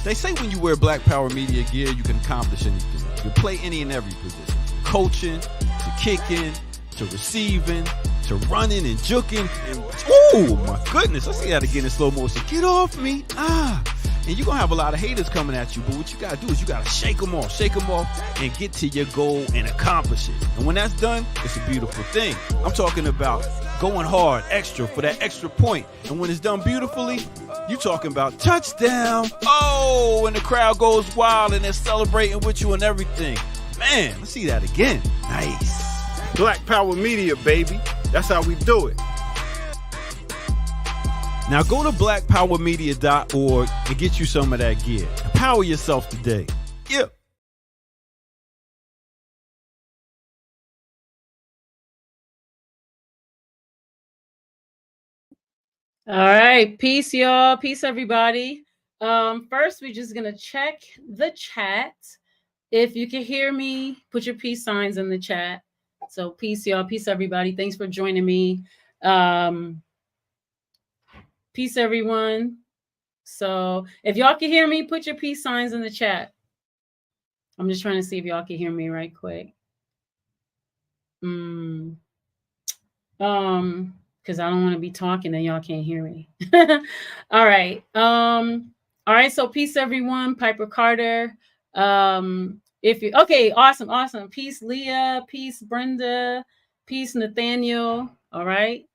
They say when you wear Black Power Media gear, you can accomplish anything. You play any and every position. Coaching, to kicking, to receiving, to running and juking. And oh my goodness, let's see that again in slow motion. Get off me. And you're going to have a lot of haters coming at you, but what you got to do is you got to shake them off, and get to your goal and accomplish it. And when that's done, it's a beautiful thing. I'm talking about going hard, extra, for that extra point. And when it's done beautifully, you talking about touchdown. Oh, and the crowd goes wild and they're celebrating with you and everything. Man, let's see that again. Nice. Black Power Media, baby. That's how we do it. Now go to blackpowermedia.org and get you some of that gear. Empower yourself today. Yeah. All right. Peace, y'all. Peace, everybody. First, we're just going to check the chat. If you can hear me, put your peace signs in the chat. So peace, y'all. Peace, everybody. Thanks for joining me. Peace, everyone. So if y'all can hear me, put your peace signs in the chat. I'm just trying to see if y'all can hear me right quick. Because I don't want to be talking and y'all can't hear me. All right. All right. So peace, everyone. Piper Carter. If you okay, awesome. Peace, Leah. Peace, Brenda. Peace, Nathaniel. All right.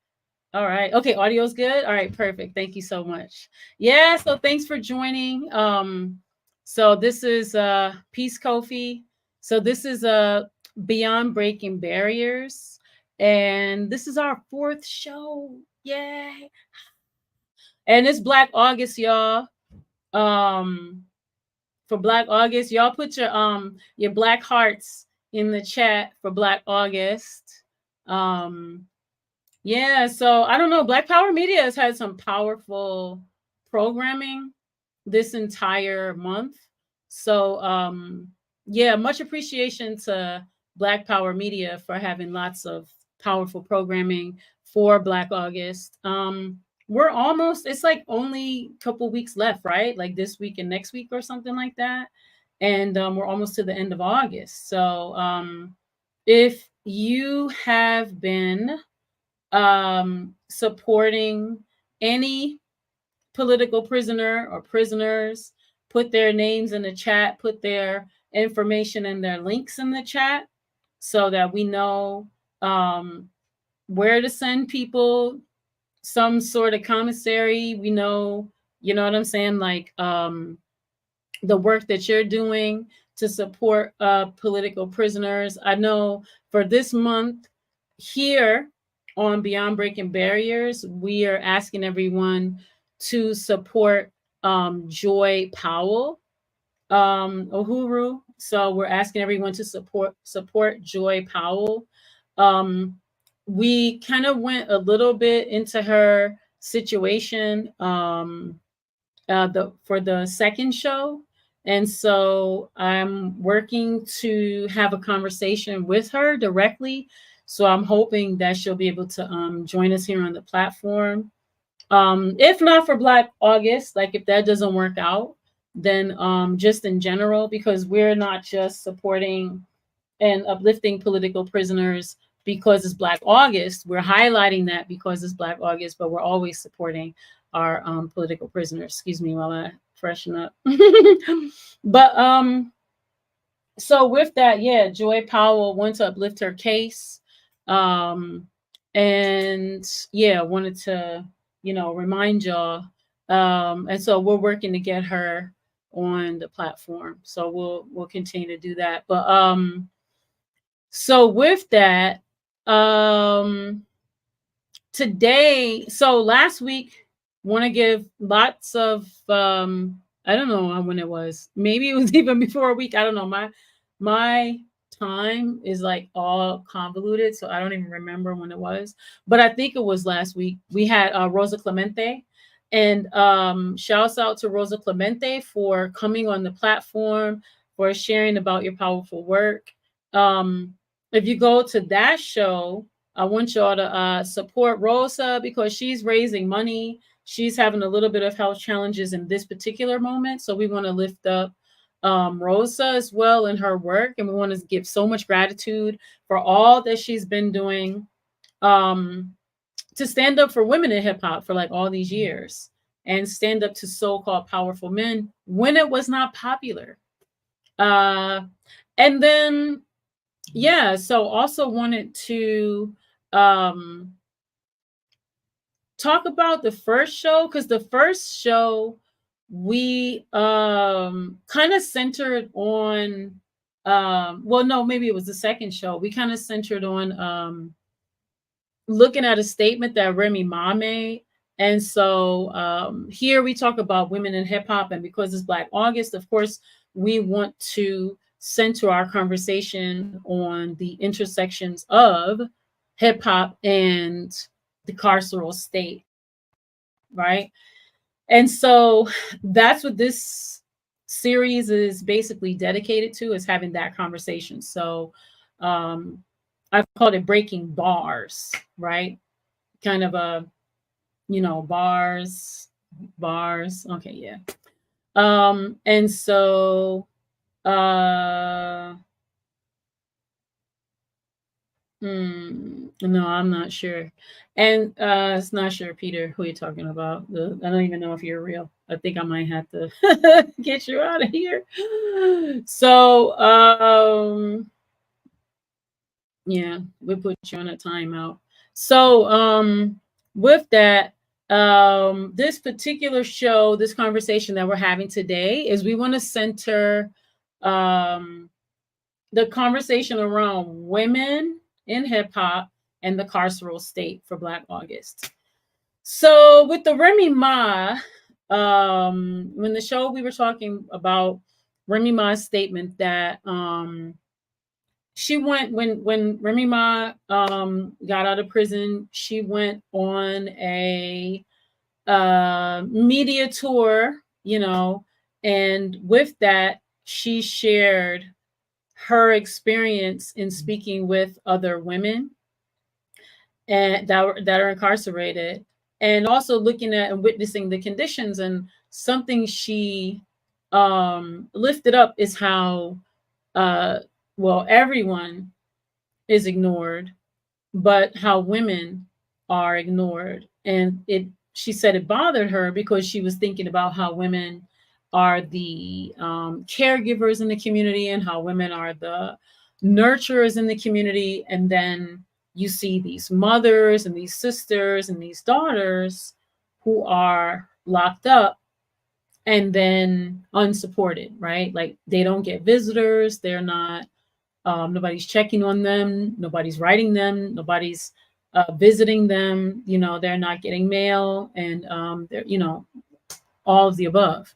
Okay, audio's good. All right, perfect. Thank you so much. Yeah, so thanks for joining. So this is Peace Kofi. So this is Beyond Breaking Barriers. And this is our 4th show. Yay. And it's Black August, y'all. For Black August, y'all put your Black hearts in the chat for Black August. Yeah, so I don't know. Black Power Media has had some powerful programming this entire month. So yeah, much appreciation to Black Power Media for having lots of powerful programming for Black August. We're almost, it's like only a couple weeks left, right? Like this week and next week or something like that. And we're almost to the end of August. So if you have been supporting any political prisoner or prisoners, put their names in the chat, put their information and their links in the chat so that we know where to send people some sort of commissary. We know, you know what I'm saying? Like the work that you're doing to support political prisoners. I know for this month here on Beyond Breaking Barriers, we are asking everyone to support Joy Powell, Uhuru. So we're asking everyone to support Joy Powell. We kind of went a little bit into her situation for the second show. And so I'm working to have a conversation with her directly. So I'm hoping that she'll be able to join us here on the platform. If not for Black August, like if that doesn't work out, then just in general, because we're not just supporting and uplifting political prisoners because it's Black August. We're highlighting that because it's Black August, but we're always supporting our political prisoners. Excuse me while I freshen up. But so with that, yeah, Joy Powell wants to uplift her case. And yeah, wanted to, remind y'all. And so we're working to get her on the platform. So we'll continue to do that. But so with that, today, so last week, want to give lots of I don't know when it was. Maybe it was even before a week. I don't know. My time is like all convoluted, so I don't even remember when it was. But I think it was last week. We had Rosa Clemente, and shouts out to Rosa Clemente for coming on the platform, for sharing about your powerful work. If you go to that show, I want y'all to support Rosa because she's raising money she's having a little bit of health challenges in this particular moment. So we want to lift up Rosa as well in her work. And we want to give so much gratitude for all that she's been doing to stand up for women in hip hop for like all these years and stand up to so-called powerful men when it was not popular. And then, yeah, so also wanted to talk about the first show, because the first show we kind of centered on well, no, maybe it was the second show. We kind of centered on looking at a statement that Remy Ma made. And so here we talk about women in hip hop, and because it's Black August, of course, we want to center our conversation on the intersections of hip hop and the carceral state, right? And so that's what this series is basically dedicated to, is having that conversation. So I've called it breaking bars, right? Kind of a, you know, bars. Okay, yeah. And so no, I'm not sure. And it's not sure, Peter, who you're talking about. I don't even know if you're real. I think I might have to get you out of here. So yeah, we put you on a timeout. So with that, this particular show, this conversation that we're having today, is we want to center the conversation around women in hip hop and the carceral state for Black August. So with the Remy Ma, when the show, we were talking about Remy Ma's statement that she went, when Remy Ma got out of prison, she went on a media tour, you know, and with that, she shared her experience in speaking with other women and that are incarcerated, and also looking at and witnessing the conditions. And something she lifted up is how well, everyone is ignored, but how women are ignored. And she said it bothered her because she was thinking about how women are the caregivers in the community and how women are the nurturers in the community. And then you see these mothers and these sisters and these daughters who are locked up and then unsupported, right? Like they don't get visitors. They're not, nobody's checking on them. Nobody's writing them. Nobody's visiting them. You know, they're not getting mail, and they're, you know, all of the above.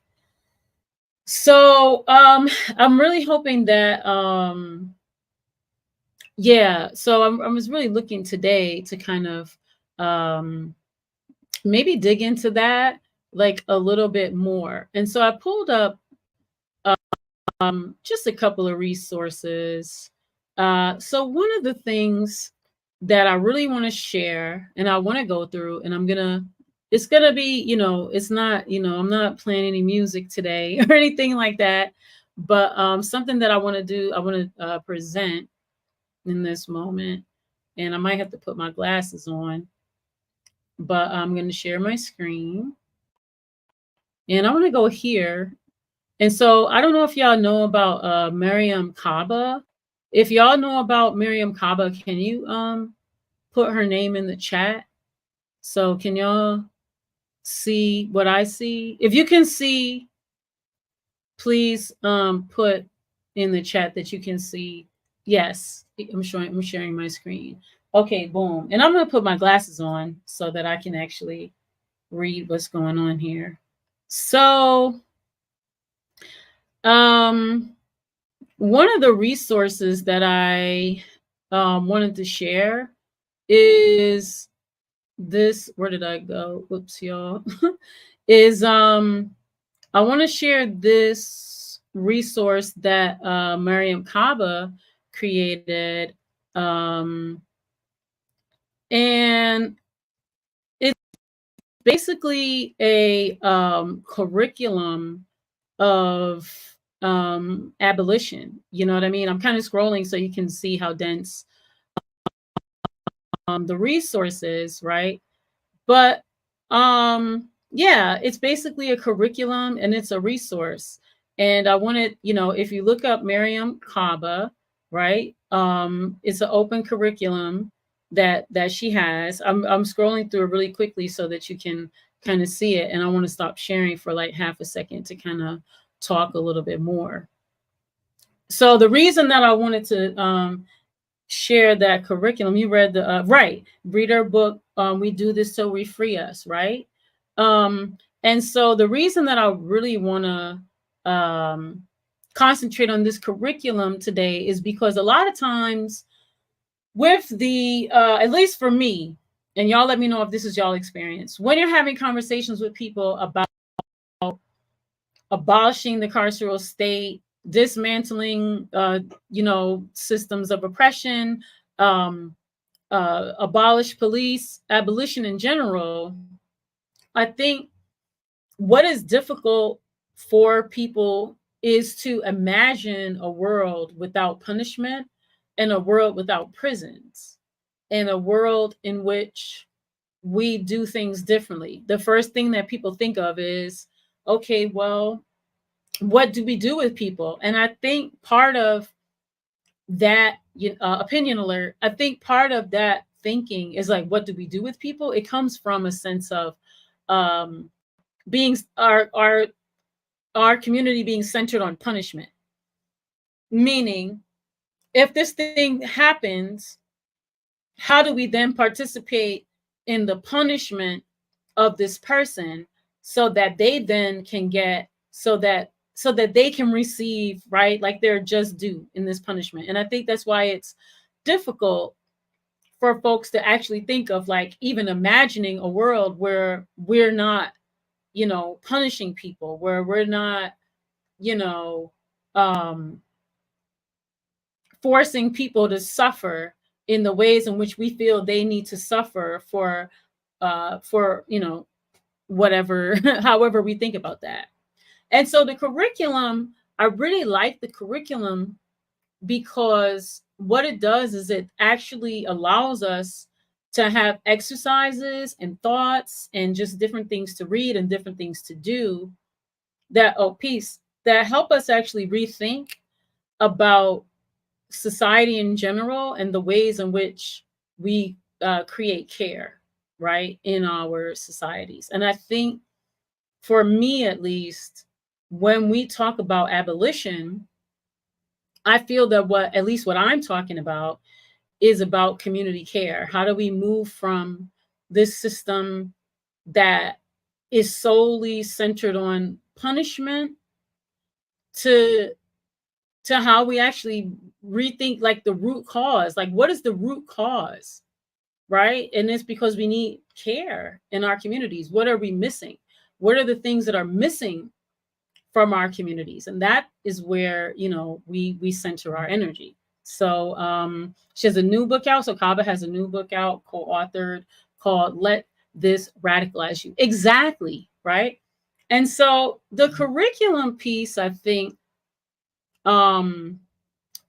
So I'm really hoping that yeah, so I was really looking today to kind of maybe dig into that like a little bit more. And so I pulled up just a couple of resources. So one of the things that I really want to share and I want to go through, and it's gonna be, you know, it's not, you know, I'm not playing any music today or anything like that, but something that I want to do, I want to present in this moment, and I might have to put my glasses on, but I'm going to share my screen, and I want to go here. And so I don't know if y'all know about Mariame Kaba. If y'all know about Mariame Kaba, can you put her name in the chat? So can y'all see what I see? If you can see, please put in the chat that you can see. Yes, I'm sharing my screen. Okay, boom. And I'm gonna put my glasses on so that I can actually read what's going on here. So one of the resources that I wanted to share is this. Where did I go? Whoops, y'all. Is I want to share this resource that Mariame Kaba created, and it's basically a curriculum of abolition. You know what I mean? I'm kind of scrolling so you can see how dense the resources, right? But yeah, it's basically a curriculum and it's a resource. And I wanted, you know, if you look up Mariame Kaba, right? It's an open curriculum that she has. I'm scrolling through it really quickly so that you can kind of see it. And I want to stop sharing for like half a second to kind of talk a little bit more. So the reason that I wanted to share that curriculum, you read the right, read our book, We Do This So We Free Us, right? And so the reason that I really want to concentrate on this curriculum today is because a lot of times with the at least for me, and y'all let me know if this is y'all experience, when you're having conversations with people about abolishing the carceral state, dismantling you know, systems of oppression, abolish police, abolition in general, I think what is difficult for people is to imagine a world without punishment and a world without prisons and a world in which we do things differently. The first thing that people think of is, okay, well, what do we do with people? And I think part of that, opinion alert, I think part of that thinking is like, what do we do with people? It comes from a sense of being our community being centered on punishment. Meaning, if this thing happens, how do we then participate in the punishment of this person so that they then can get, so that they can receive, right, like they're just due in this punishment. And I think that's why it's difficult for folks to actually think of, like, even imagining a world where we're not, you know, punishing people, where we're not, you know, forcing people to suffer in the ways in which we feel they need to suffer for you know, whatever, however we think about that. And so the curriculum, I really like the curriculum because what it does is it actually allows us to have exercises and thoughts and just different things to read and different things to do that, that help us actually rethink about society in general and the ways in which we create care, right, in our societies. And I think for me, at least, when we talk about abolition, I feel that at least what I'm talking about is about community care. How do we move from this system that is solely centered on punishment to how we actually rethink, like, the root cause? Like, what is the root cause, right? And it's because we need care in our communities. What are we missing? What are the things that are missing from our communities? And that is where, you know, we center our energy. So she has a new book out. So Kaba has a new book out, co-authored, called Let This Radicalize You. Exactly, right? And so the curriculum piece, I think,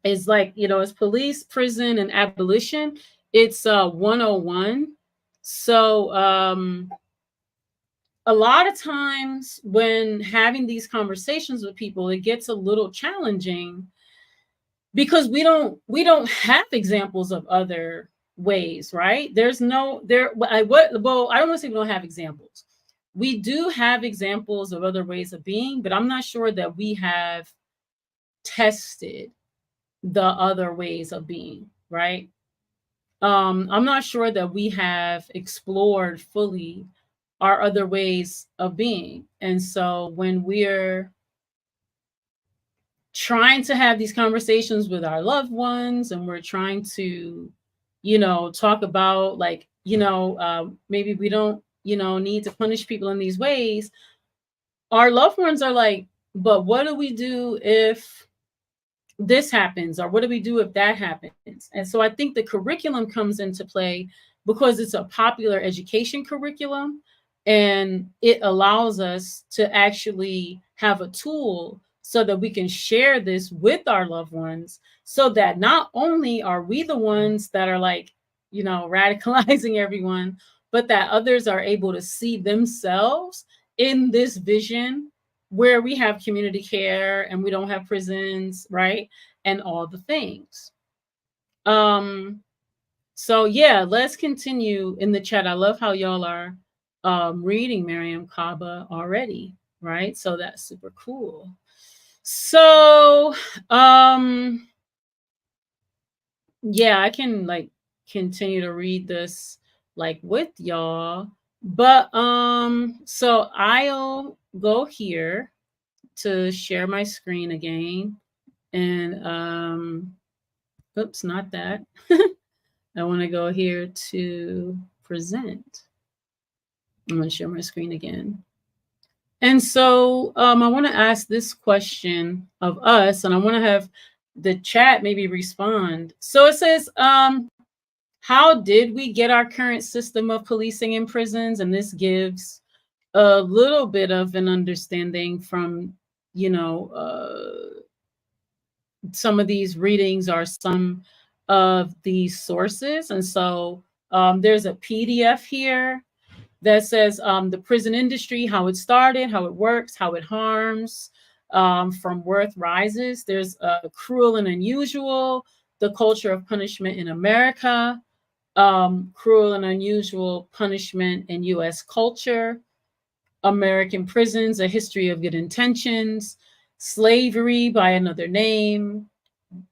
is like, you know, it's police, prison, and abolition. It's 101. So a lot of times when having these conversations with people, it gets a little challenging because we don't have examples of other ways, right? There's no there. I don't want to say we don't have examples. We do have examples of other ways of being, but I'm not sure that we have tested the other ways of being, right? I'm not sure that we have explored fully our other ways of being. And so when we're trying to have these conversations with our loved ones and we're trying to, you know, talk about, like, you know, maybe we don't, you know, need to punish people in these ways, our loved ones are like, but what do we do if this happens? Or what do we do if that happens? And so I think the curriculum comes into play because it's a popular education curriculum. And it allows us to actually have a tool so that we can share this with our loved ones, so that not only are we the ones that are like, radicalizing everyone, but that others are able to see themselves in this vision where we have community care and we don't have prisons, right? And all the things. So yeah, let's continue in the chat. I love how y'all are reading Mariame Kaba already, right? So that's super cool. So yeah, I can like continue to read this like with y'all, but so I'll go here to share my screen again, and oops, not that. I want to go here to present. I'm going to share my screen again. And so I want to ask this question of us, and I want to have the chat maybe respond. So it says, how did we get our current system of policing in prisons? And this gives a little bit of an understanding from, some of these readings are some of these sources. And so there's a PDF here that says the prison industry, how it started, how it works, how it harms, from Worth Rises. There's Cruel and Unusual, the culture of punishment in America, Cruel and Unusual punishment in U.S. culture, American prisons, a history of good intentions, Slavery by Another Name,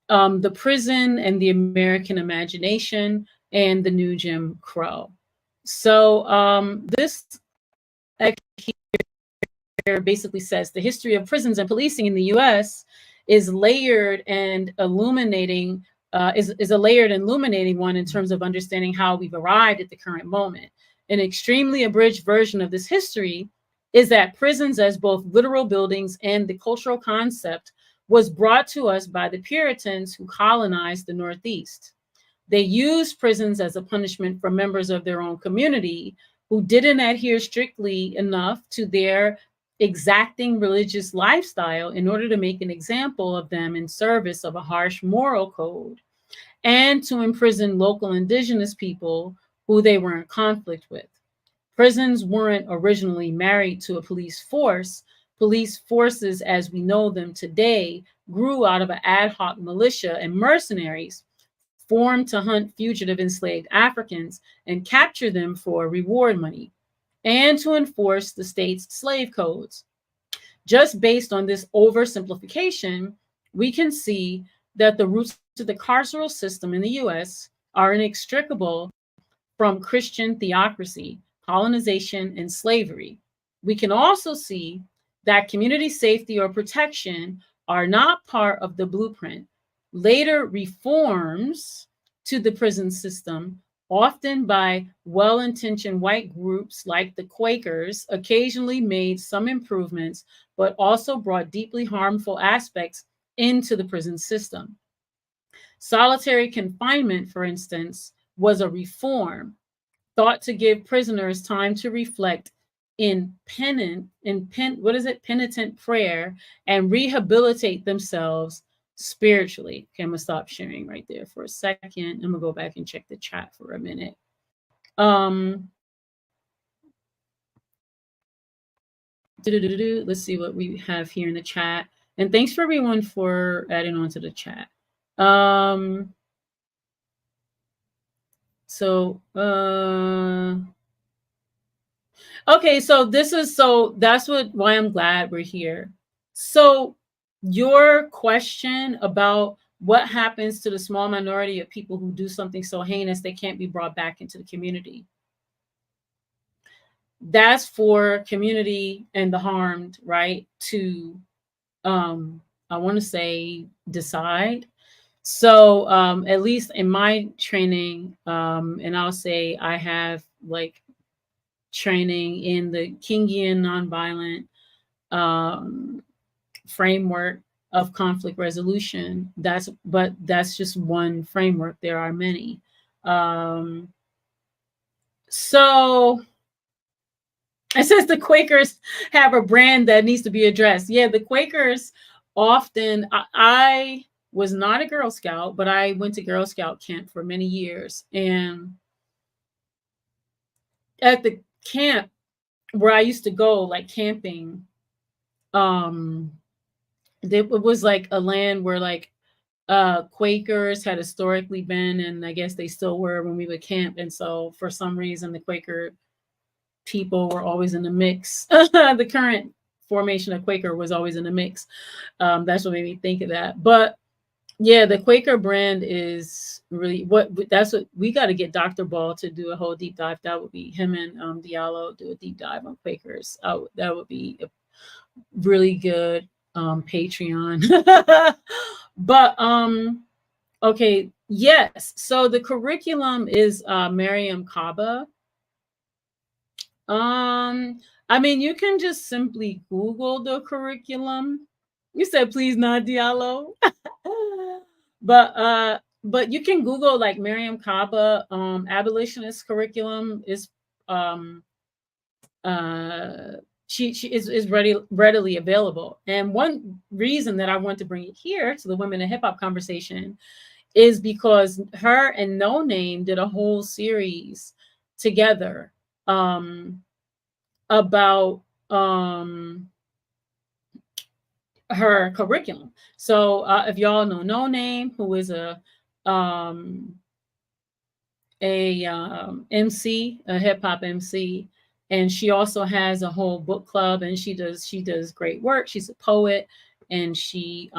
The Prison and the American Imagination, and The New Jim Crow. So this here basically says the history of prisons and policing in the U.S. is layered and illuminating, is a layered and illuminating one in terms of understanding how we've arrived at the current moment. An extremely abridged version of this history is that prisons as both literal buildings and the cultural concept was brought to us by the Puritans who colonized the Northeast. They used prisons as a punishment for members of their own community who didn't adhere strictly enough to their exacting religious lifestyle in order to make an example of them in service of a harsh moral code, and to imprison local indigenous people who they were in conflict with. Prisons weren't originally married to a police force. Police forces as we know them today grew out of an ad hoc militia and mercenaries formed to hunt fugitive enslaved Africans and capture them for reward money, and to enforce the state's slave codes. Just based on this oversimplification, we can see that the roots of the carceral system in the US are inextricable from Christian theocracy, colonization, and slavery. We can also see that community safety or protection are not part of the blueprint. Later reforms to the prison system, often by well-intentioned white groups like the Quakers, occasionally made some improvements, but also brought deeply harmful aspects into the prison system. Solitary confinement, for instance, was a reform thought to give prisoners time to reflect in penitent prayer and rehabilitate themselves spiritually. Okay, I'm gonna stop sharing right there for a second. I'm gonna go back and check the chat for a minute. Let's see what we have here in the chat. And thanks for everyone for adding on to the chat. Okay, so that's why I'm glad we're here. So your question about what happens to the small minority of people who do something so heinous they can't be brought back into the community. That's for community and the harmed, right? To I want to say decide. So at least in my training, and I'll say I have like training in the Kingian nonviolent framework of conflict resolution. But that's just one framework. There are many. So It says the Quakers have a brand that needs to be addressed. Yeah, the Quakers often, I was not a Girl Scout, but I went to Girl Scout camp for many years. And at the camp where I used to go, like camping, it was like a land where like Quakers had historically been, and I guess they still were when we would camp. And so for some reason, the Quaker people were always in the mix. The current formation of Quaker was always in the mix. That's what made me think of that. But yeah, the Quaker brand is really that's what we got to get Dr. Ball to do a whole deep dive. That would be him and Diallo do a deep dive on Quakers. That would be a really good Patreon. But okay, yes. So the curriculum is Mariame Kaba. I mean, you can just simply Google the curriculum. You said please not Diallo. But you can Google like Mariame Kaba abolitionist curriculum is she is readily available. And one reason that I want to bring it here to the women in hip hop conversation is because her and No Name did a whole series together about her curriculum. So if y'all know No Name, who is a MC, a hip hop MC, and she also has a whole book club, and she does great work. She's a poet, and she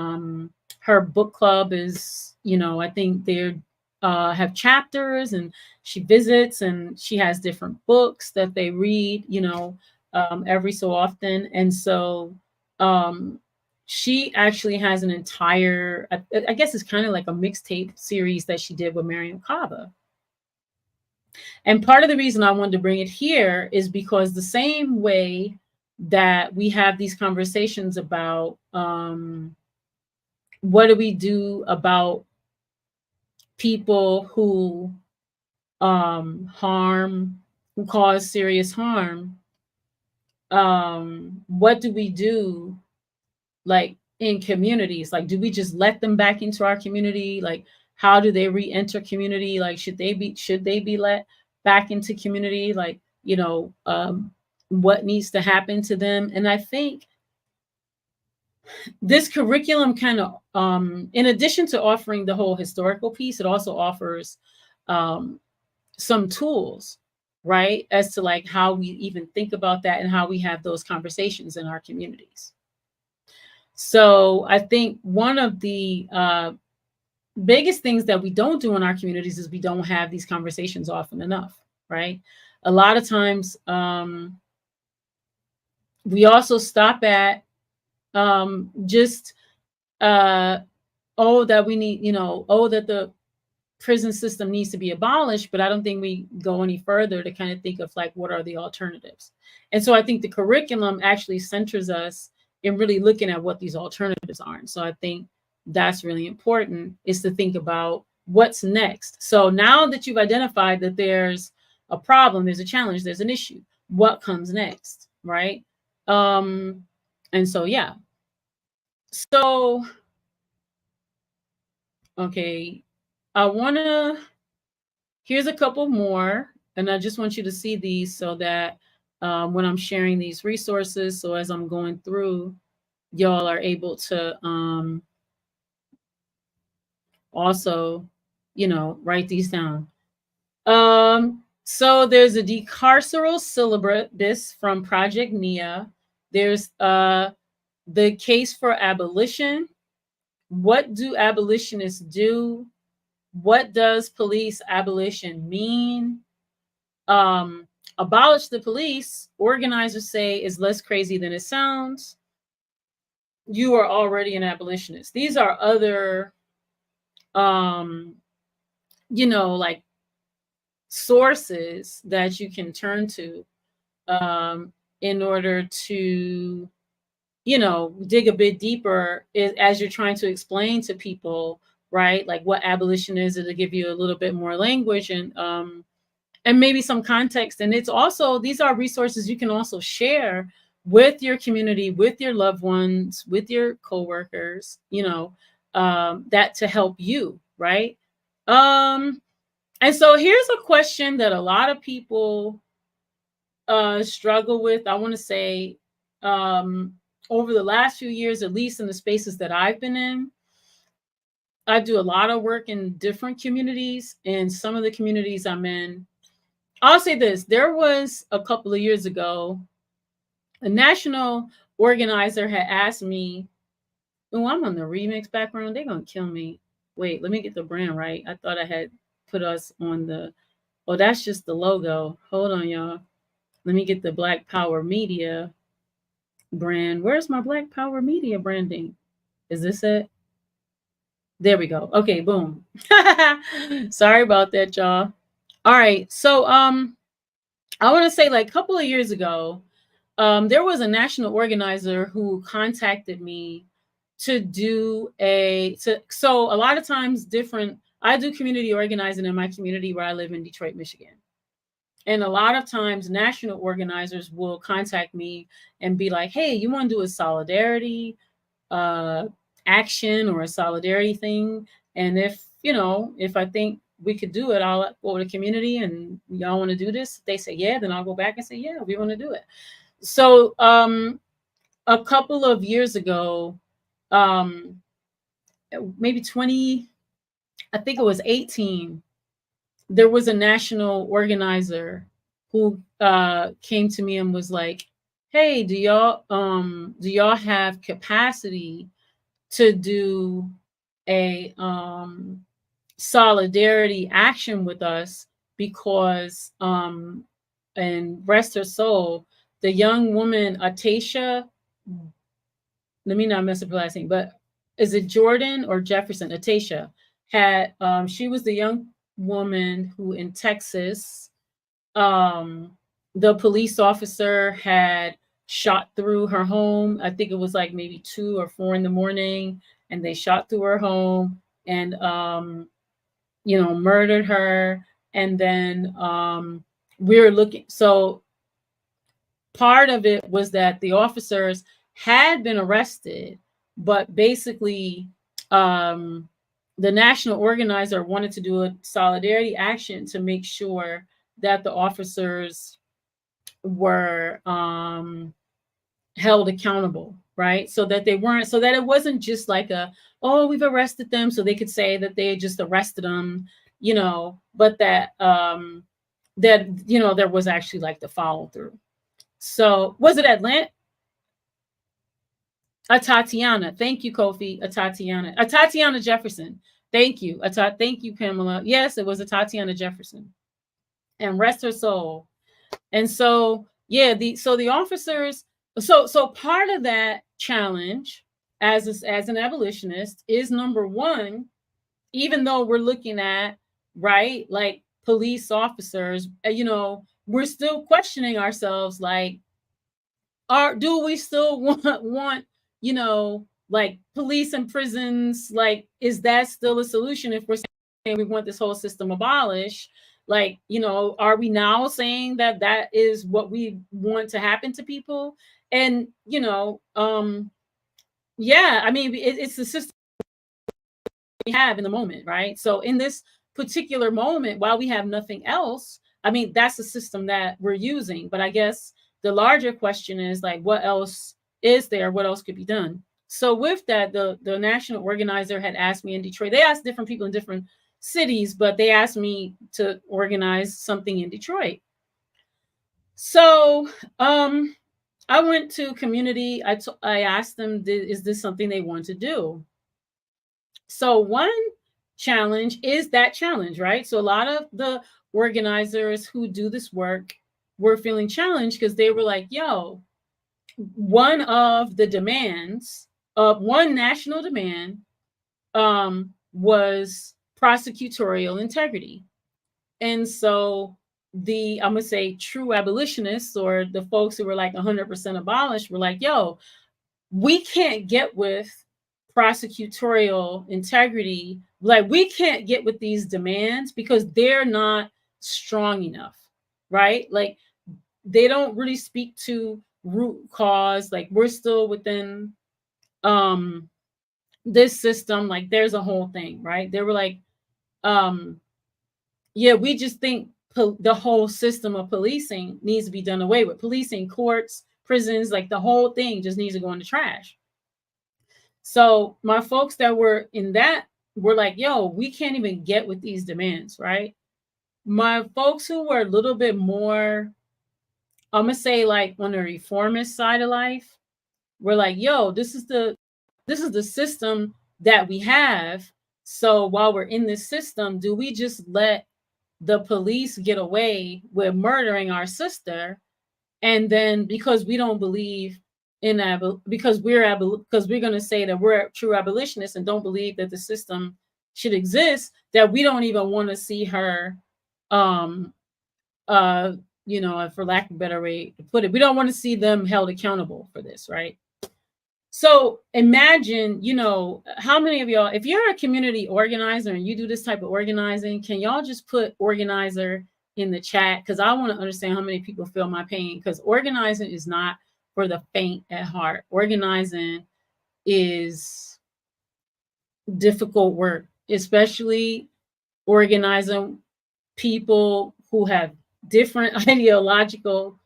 her book club is, I think they're have chapters, and she visits, and she has different books that they read, every so often. And so she actually has an entire, I guess it's kind of like a mixtape series that she did with Mariame Kaba. And part of the reason I wanted to bring it here is because the same way that we have these conversations about what do we do about people who who cause serious harm, what do we do like in communities? Like, do we just let them back into our community? Like, how do they re-enter community? Like, should they be let back into community? Like, what needs to happen to them? And I think this curriculum kind of, in addition to offering the whole historical piece, it also offers some tools, right, as to like how we even think about that and how we have those conversations in our communities. So I think one of the biggest things that we don't do in our communities is we don't have these conversations often enough, right? A lot of times we also stop at just that we need, that the prison system needs to be abolished, but I don't think we go any further to kind of think of like, what are the alternatives? And so I think the curriculum actually centers us in really looking at what these alternatives are. And so I think that's really important, is to think about what's next. So now that you've identified that there's a problem, there's a challenge, there's an issue, what comes next, right? And so, yeah. So, okay, here's a couple more, and I just want you to see these so that when I'm sharing these resources, so as I'm going through, y'all are able to also, write these down. So there's a decarceral syllabus from Project NIA. There's the case for abolition. What do abolitionists do? What does police abolition mean? Abolish the police, organizers say, is less crazy than it sounds. You are already an abolitionist. These are other, like sources that you can turn to in order to, dig a bit deeper as you're trying to explain to people, right, like what abolition is, to give you a little bit more language. And and maybe some context. And it's also, these are resources you can also share with your community, with your loved ones, with your coworkers, you know, that to help you, right? And so here's a question that a lot of people struggle with. I want to say over the last few years, at least in the spaces that I've been in, I do a lot of work in different communities, and some of the communities I'm in, I'll say this, there was a couple of years ago, a national organizer had asked me, oh, I'm on the remix background. They're going to kill me. Wait, let me get the brand right. I thought I had put us on the, oh, that's just the logo. Hold on, y'all. Let me get the Black Power Media brand. Where's my Black Power Media branding? Is this it? There we go. Okay, boom. Sorry about that, y'all. All right. So I want to say, like, a couple of years ago, there was a national organizer who contacted me to do so a lot of times I do community organizing in my community where I live in Detroit, Michigan. And a lot of times national organizers will contact me and be like, hey, you want to do a solidarity action or a solidarity thing? And if I think we could do it, I'll go to the community and y'all want to do this. If they say, yeah, then I'll go back and say, yeah, we want to do it. So a couple of years ago, maybe 20, I think it was 18, there was a national organizer who came to me and was like, hey, do y'all have capacity to do a solidarity action with us? Because and rest her soul, the young woman Atasha, let me not mess up her last name, but is it Jordan or Jefferson? Atasha had she was the young woman who in Texas, the police officer had shot through her home. I think it was like maybe 2 or 4 in the morning, and they shot through her home and murdered her. And then we're looking, so part of it was that the officers had been arrested, but basically the national organizer wanted to do a solidarity action to make sure that the officers were held accountable, right? So that it wasn't just like we've arrested them, so they could say that they just arrested them, but that there was actually like the follow through. So was it Atlanta? Tatiana. Thank you, Kofi. Tatiana Jefferson. Thank you. Thank you, Pamela. Yes, it was a Tatiana Jefferson. And rest her soul. And so, yeah, the officers, so part of that challenge as an abolitionist is, number one, even though we're looking at, right, like police officers, we're still questioning ourselves, like, do we still want like police and prisons? Like, is that still a solution if we're saying we want this whole system abolished? Like, are we now saying that is what we want to happen to people? And yeah, I mean, it's the system we have in the moment, right? So in this particular moment, while we have nothing else, I mean, that's the system that we're using. But I guess the larger question is, like, what else is there? What else could be done? So with that, the national organizer had asked me in Detroit. They asked different people in different cities, but they asked me to organize something in Detroit. So I went to community. I asked them, is this something they want to do? So one challenge is that challenge, right? So a lot of the organizers who do this work were feeling challenged because they were like, yo, one of the demands of one national demand was prosecutorial integrity. And so I'm gonna say true abolitionists, or the folks who were like 100% abolished, were like, yo, we can't get with prosecutorial integrity. Like, we can't get with these demands because they're not strong enough, right? Like they don't really speak to root cause. Like we're still within this system. Like there's a whole thing, right? They were like, yeah, we just think the whole system of policing needs to be done away with. Policing, courts, prisons, like the whole thing just needs to go in the trash. So my folks that were in that were like, yo, we can't even get with these demands, right? My folks who were a little bit more, I'm gonna say like on the reformist side of life, were like, yo, this is the system that we have. So while we're in this system, do we just let the police get away with murdering our sister? And then because we don't believe in because we're going to say that we're true abolitionists and don't believe that the system should exist, that we don't even want to see her you know, for lack of a better way to put it, we don't want to see them held accountable for this, right? So imagine, you know, how many of y'all, if you're a community organizer and you do this type of organizing, can y'all just put organizer in the chat? Because I want to understand how many people feel my pain, because organizing is not for the faint at heart. Organizing is difficult work, especially organizing people who have different ideological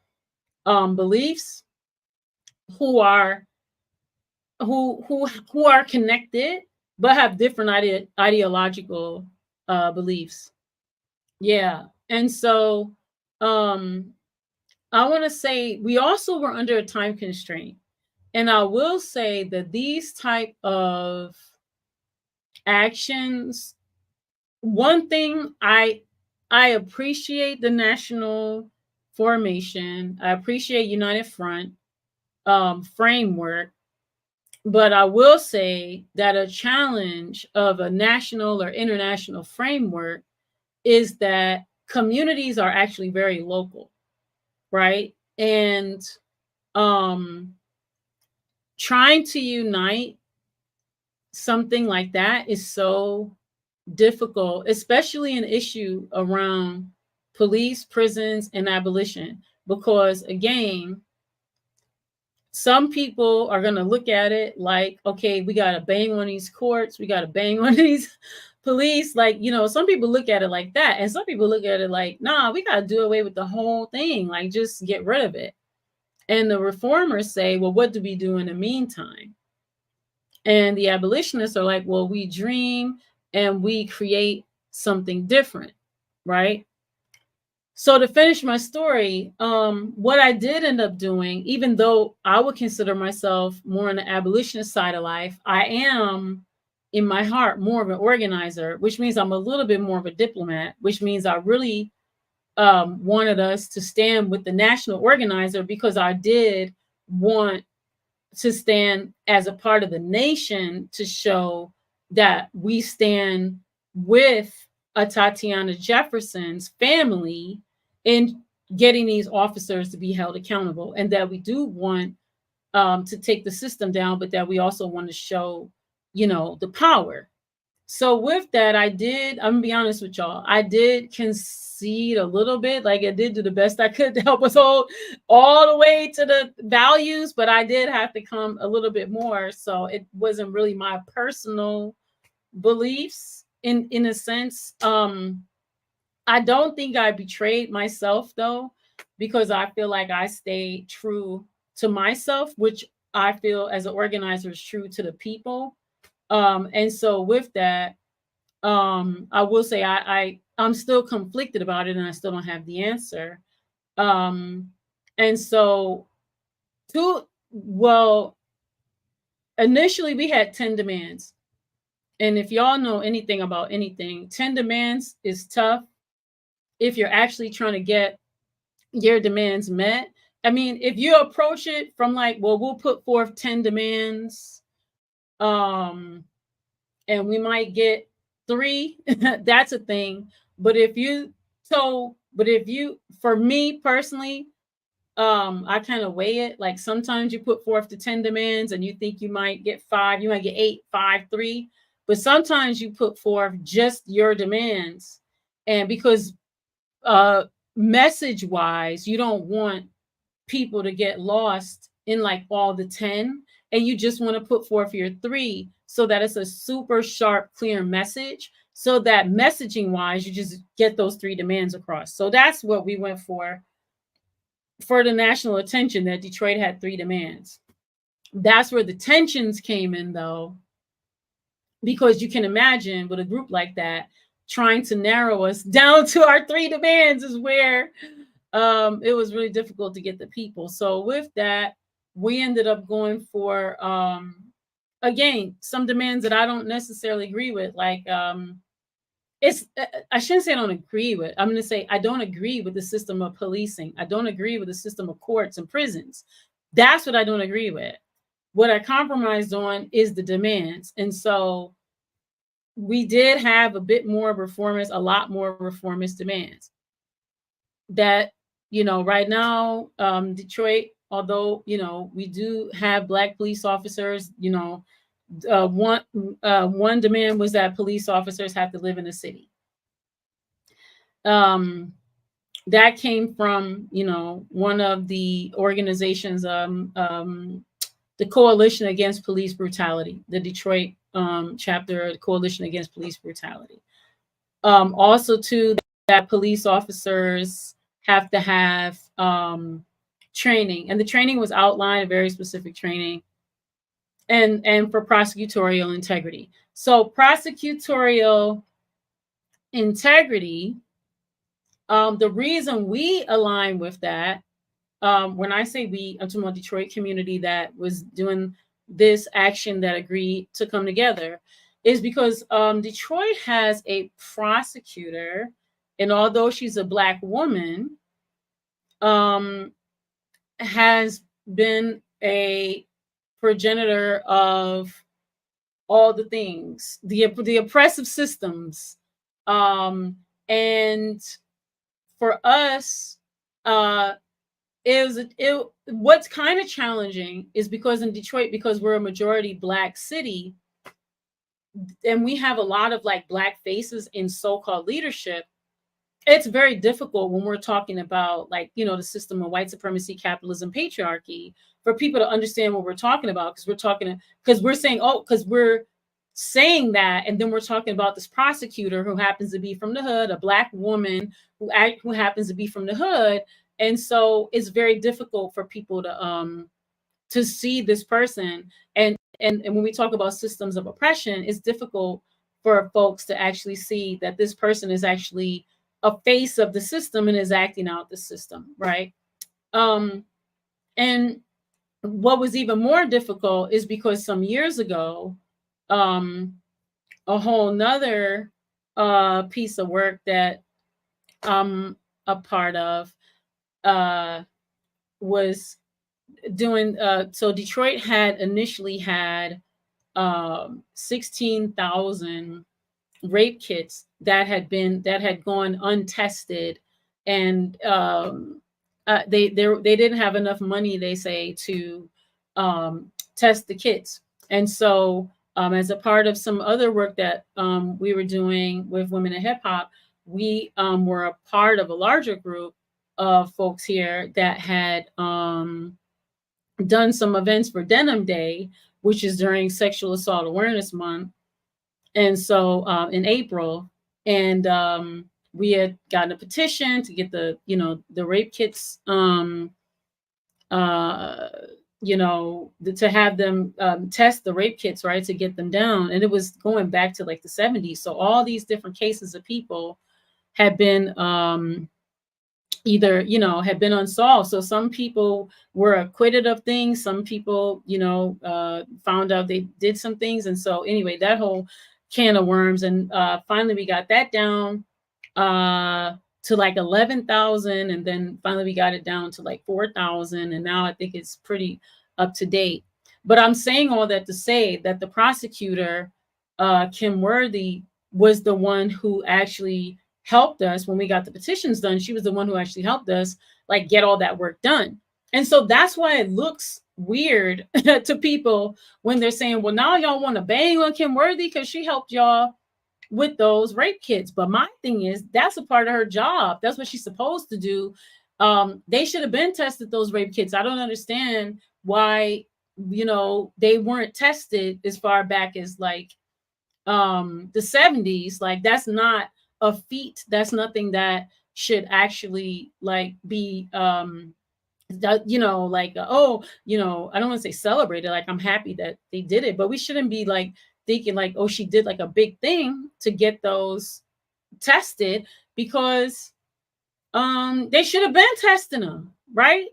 beliefs, who are connected but have different ideological beliefs. Yeah. And so I want to say we also were under a time constraint. And I will say that these type of actions, one thing I appreciate the national formation. I appreciate United Front framework. But I will say that a challenge of a national or international framework is that communities are actually very local, right? And trying to unite something like that is so difficult, especially an issue around police, prisons, and abolition, because again, some people are going to look at it like, okay, we got to bang on these courts. We got to bang on these police. Like, you know, some people look at it like that. And some people look at it like, nah, we got to do away with the whole thing. Like, just get rid of it. And the reformers say, well, what do we do in the meantime? And the abolitionists are like, well, we dream and we create something different, right? So to finish my story, what I did end up doing, even though I would consider myself more on the abolitionist side of life, I am in my heart more of an organizer, which means I'm a little bit more of a diplomat, which means I really wanted us to stand with the national organizer, because I did want to stand as a part of the nation to show that we stand with a Tatiana Jefferson's family in getting these officers to be held accountable, and that we do want to take the system down, but that we also want to show, you know, the power. So with that, I'm gonna be honest with y'all, I did concede a little bit. Like, I did do the best I could to help us hold all the way to the values, but I did have to come a little bit more. So it wasn't really my personal beliefs in a sense. I don't think I betrayed myself though, because I feel like I stayed true to myself, which I feel as an organizer is true to the people. And so with that, I will say I'm still conflicted about it, and I still don't have the answer. And so initially we had 10 demands. And if y'all know anything about anything, 10 demands is tough if you're actually trying to get your demands met. I mean, if you approach it from like, well, we'll put forth 10 demands, and we might get 3, that's a thing. But for me personally, I kind of weigh it. Like, sometimes you put forth the 10 demands and you think you might get 5, you might get 8, 5, 3. But sometimes you put forth just your demands. And because message wise, you don't want people to get lost in like all the 10, and you just want to put forth your 3 so that it's a super sharp, clear message, so that messaging wise, you just get those 3 demands across. So that's what we went for the national attention, that Detroit had 3 demands. That's where the tensions came in, though, because you can imagine with a group like that, trying to narrow us down to our 3 demands is where it was really difficult to get the people. So with that, we ended up going for, again, some demands that I don't necessarily agree with. Like, I shouldn't say I don't agree with. I'm going to say I don't agree with the system of policing. I don't agree with the system of courts and prisons. That's what I don't agree with. What I compromised on is the demands. And so we did have a bit more reformist, a lot more reformist demands. That, right now, Detroit, although, we do have Black police officers, one demand was that police officers have to live in a city. That came from, one of the organizations, the Coalition Against Police Brutality, the Detroit chapter of the Coalition Against Police Brutality. Also, too, that police officers have to have training, and the training was outlined, a very specific training, and for prosecutorial integrity. So prosecutorial integrity, the reason we align with that, when I say we, I'm talking about Detroit community that was doing this action that agreed to come together, is because Detroit has a prosecutor, and although she's a Black woman, has been a progenitor of all the things, the oppressive systems. And for us, what's kind of challenging is because in Detroit, because we're a majority Black city, and we have a lot of like Black faces in so-called leadership, it's very difficult when we're talking about like, the system of white supremacy, capitalism, patriarchy, for people to understand what we're talking about, because we're saying that, and then we're talking about this prosecutor who happens to be from the hood, a Black woman who happens to be from the hood. And so it's very difficult for people to see this person. And when we talk about systems of oppression, it's difficult for folks to actually see that this person is actually a face of the system and is acting out the system, right? And what was even more difficult is because some years ago, a whole nother piece of work that I'm a part of was doing, so Detroit had initially had 16,000 rape kits that had gone untested, and they didn't have enough money, they say, to test the kits. And so as a part of some other work that we were doing with Women in Hip Hop, we were a part of a larger group of folks here that had done some events for Denim Day, which is during Sexual Assault Awareness Month. And so in April, and we had gotten a petition to get the rape kits, to have them test the rape kits, right, to get them down. And it was going back to like the 70s. So all these different cases of people had been either, had been unsolved. So some people were acquitted of things. Some people, found out they did some things. And so anyway, that whole can of worms. And finally we got that down to like 11,000. And then finally we got it down to like 4,000. And now I think it's pretty up to date. But I'm saying all that to say that the prosecutor, Kim Worthy, was the one who actually helped us when we got the petitions done. She was the one who actually helped us like get all that work done. And so that's why it looks weird to people when they're saying, well, now y'all want to bang on Kim Worthy because she helped y'all with those rape kits. But my thing is, that's a part of her job. That's what she's supposed to do. They should have been tested, those rape kits. I don't understand why, you know, they weren't tested as far back as like the 70s. Like, that's not a feat. That's nothing that should actually like be that, you know, like oh, you know, I don't want to say celebrated. Like, I'm happy that they did it, but we shouldn't be like thinking like, oh, she did like a big thing to get those tested, because they should have been testing them, right?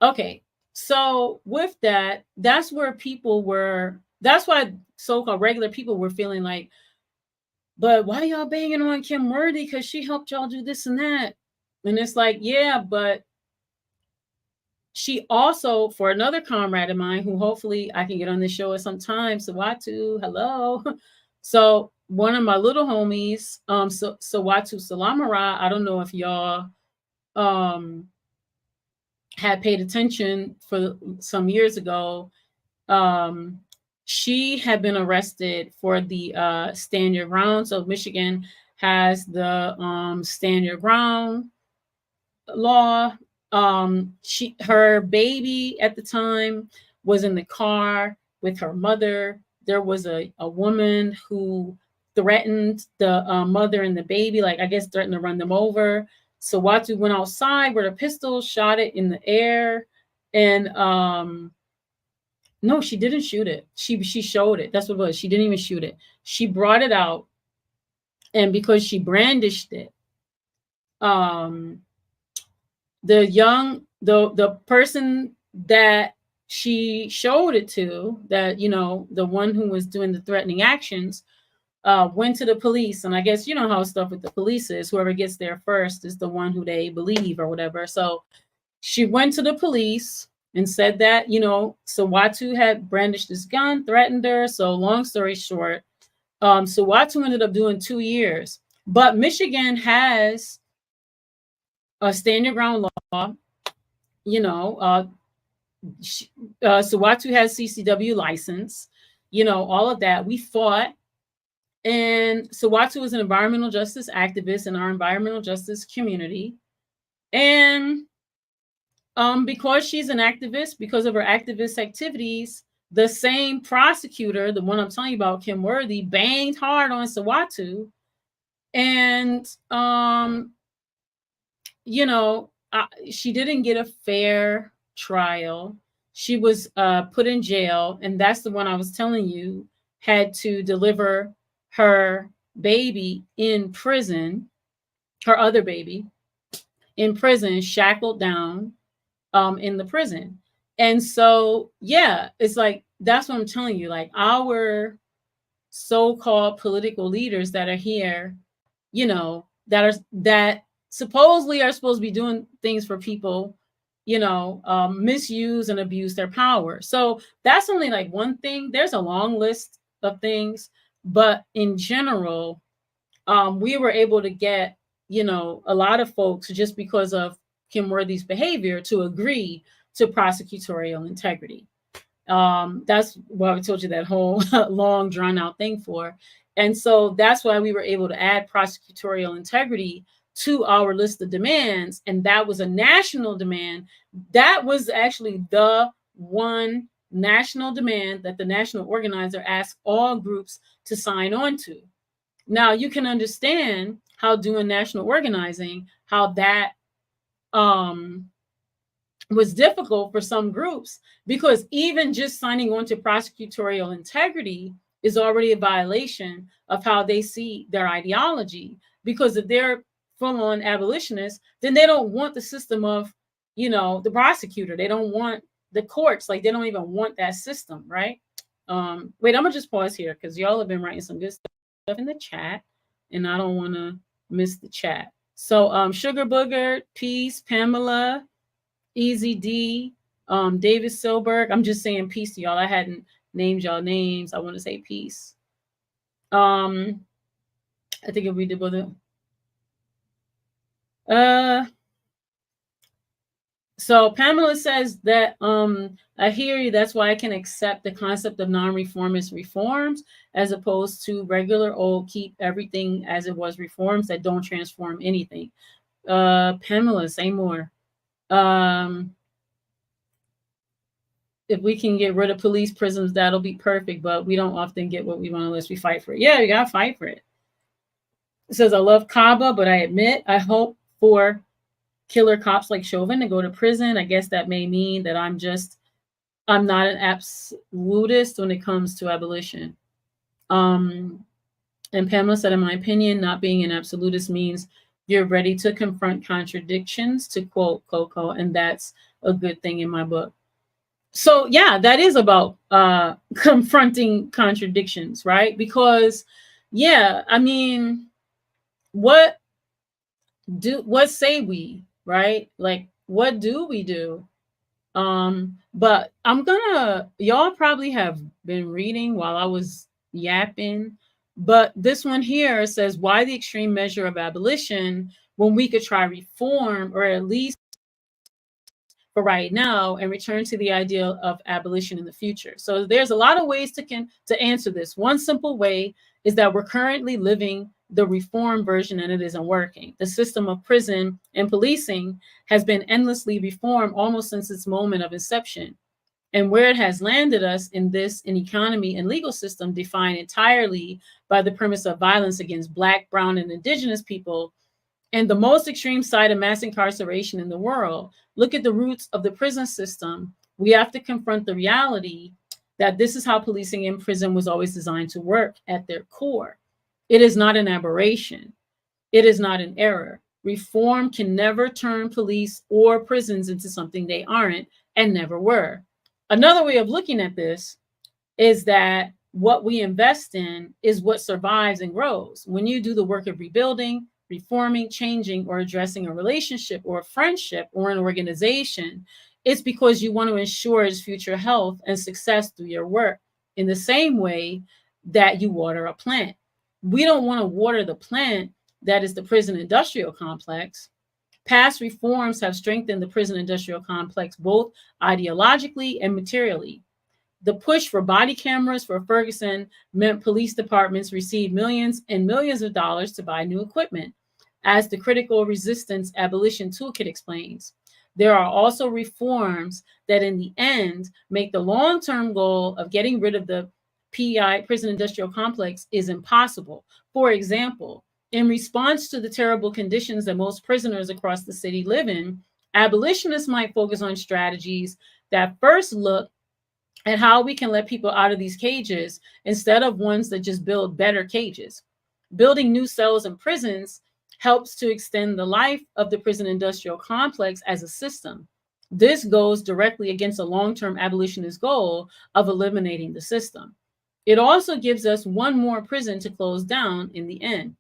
Okay, so with that, that's where people were, that's why so-called regular people were feeling like, but why y'all banging on Kim Worthy, because she helped y'all do this and that. And it's like, yeah, but she also, for another comrade of mine who hopefully I can get on this show at some time, Sawatu, hello. So one of my little homies, Sawatu Salamara, I don't know if y'all had paid attention for some years ago. She had been arrested for the stand your ground. So Michigan has the stand your ground law. Her baby at the time was in the car with her mother. There was a woman who threatened the mother and the baby, like I guess threatened to run them over. So Watu went outside with a pistol, shot it in the air, and no, she didn't shoot it. She showed it. That's what it was. She didn't even shoot it. She brought it out, and because she brandished it, the person that she showed it to, that, you know, the one who was doing the threatening actions, went to the police. And I guess you know how stuff with the police is, whoever gets there first is the one who they believe or whatever. So she went to the police and said that, you know, Sawatu had brandished his gun, threatened her. So long story short, Sawatu ended up doing 2 years. But Michigan has a stand your ground law. You know, Sawatu has CCW license, you know, all of that. We fought. And Sawatu is an environmental justice activist in our environmental justice community. And because she's an activist, because of her activist activities, the same prosecutor, the one I'm telling you about, Kim Worthy, banged hard on Sawatu. And, you know, she didn't get a fair trial. She was put in jail. And that's the one I was telling you had to deliver her baby in prison, her other baby in prison, shackled down in the prison. And so, yeah, it's like, that's what I'm telling you. Like, our so-called political leaders that are here, you know, that supposedly are supposed to be doing things for people, you know, misuse and abuse their power. So that's only like one thing. There's a long list of things, but in general, we were able to get, you know, a lot of folks, just because of Kim Worthy's behavior, to agree to prosecutorial integrity. That's why I told you that whole long drawn out thing for. And so that's why we were able to add prosecutorial integrity to our list of demands. And that was a national demand. That was actually the one national demand that the national organizer asked all groups to sign on to. Now you can understand how doing national organizing, how that was difficult for some groups, because even just signing on to prosecutorial integrity is already a violation of how they see their ideology. Because if they're full-on abolitionists, then they don't want the system of, you know, the prosecutor. They don't want the courts. Like, they don't even want that system, right? Wait, I'm gonna just pause here because y'all have been writing some good stuff in the chat, and I don't want to miss the chat. So Sugar Booger, Peace, Pamela, Easy D, David Silberg. I'm just saying peace to y'all. I hadn't named y'all names. I want to say peace. I think if we did both. So Pamela says that I hear you. That's why I can accept the concept of non-reformist reforms as opposed to regular old keep everything as it was reforms that don't transform anything. Pamela, say more. If we can get rid of police prisons, that'll be perfect. But we don't often get what we want unless we fight for it. Yeah, we gotta fight for it. It says, I love Kaba, but I admit I hope for killer cops like Chauvin to go to prison. I guess that may mean that I'm not an absolutist when it comes to abolition. And Pamela said, in my opinion, not being an absolutist means you're ready to confront contradictions, to quote Coco, and that's a good thing in my book. So yeah, that is about confronting contradictions, right? Because yeah, I mean, what say we, right? Like, what do we do? But y'all probably have been reading while I was yapping, but this one here says, why the extreme measure of abolition when we could try reform, or at least for right now, and return to the ideal of abolition in the future? So there's a lot of ways to answer this. One simple way is that we're currently living the reform version and it isn't working. The system of prison and policing has been endlessly reformed almost since its moment of inception. And where it has landed us in economy and legal system defined entirely by the premise of violence against Black, brown, and indigenous people, and the most extreme side of mass incarceration in the world. Look at the roots of the prison system. We have to confront the reality that this is how policing in prison was always designed to work at their core. It is not an aberration. It is not an error. Reform can never turn police or prisons into something they aren't and never were. Another way of looking at this is that what we invest in is what survives and grows. When you do the work of rebuilding, reforming, changing, or addressing a relationship or a friendship or an organization, it's because you want to ensure its future health and success through your work, in the same way that you water a plant. We don't want to water the plant that is the prison industrial complex. Past reforms have strengthened the prison industrial complex both ideologically and materially. The push for body cameras for Ferguson meant police departments received millions and millions of dollars to buy new equipment. As the Critical Resistance Abolition Toolkit explains, there are also reforms that in the end make the long-term goal of getting rid of the PI, prison industrial complex, is impossible. For example, in response to the terrible conditions that most prisoners across the city live in, abolitionists might focus on strategies that first look at how we can let people out of these cages instead of ones that just build better cages. Building new cells in prisons helps to extend the life of the prison industrial complex as a system. This goes directly against a long-term abolitionist goal of eliminating the system. It also gives us one more prison to close down in the end.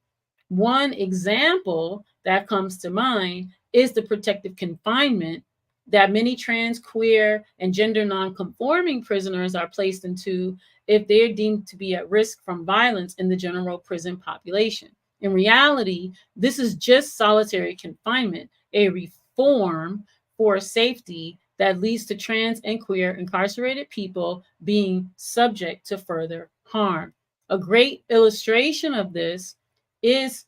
One example that comes to mind is the protective confinement that many trans, queer, and gender non-conforming prisoners are placed into if they're deemed to be at risk from violence in the general prison population. In reality, this is just solitary confinement, a reform for safety that leads to trans and queer incarcerated people being subject to further harm. A great illustration of this is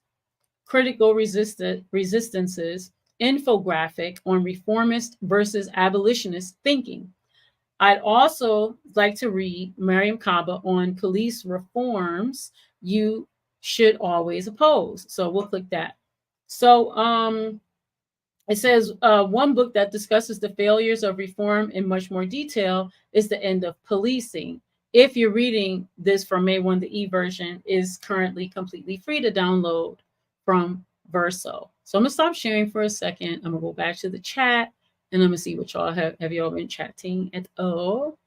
Critical Resistance's infographic on reformist versus abolitionist thinking. I'd also like to read Mariame Kaba on police reforms you should always oppose. So we'll click that. So it says one book that discusses the failures of reform in much more detail is The End of Policing. If you're reading this from May 1, the e-version is currently completely free to download from Verso. So I'm gonna stop sharing for a second. I'm gonna go back to the chat and I'm gonna see what y'all have y'all been chatting at all.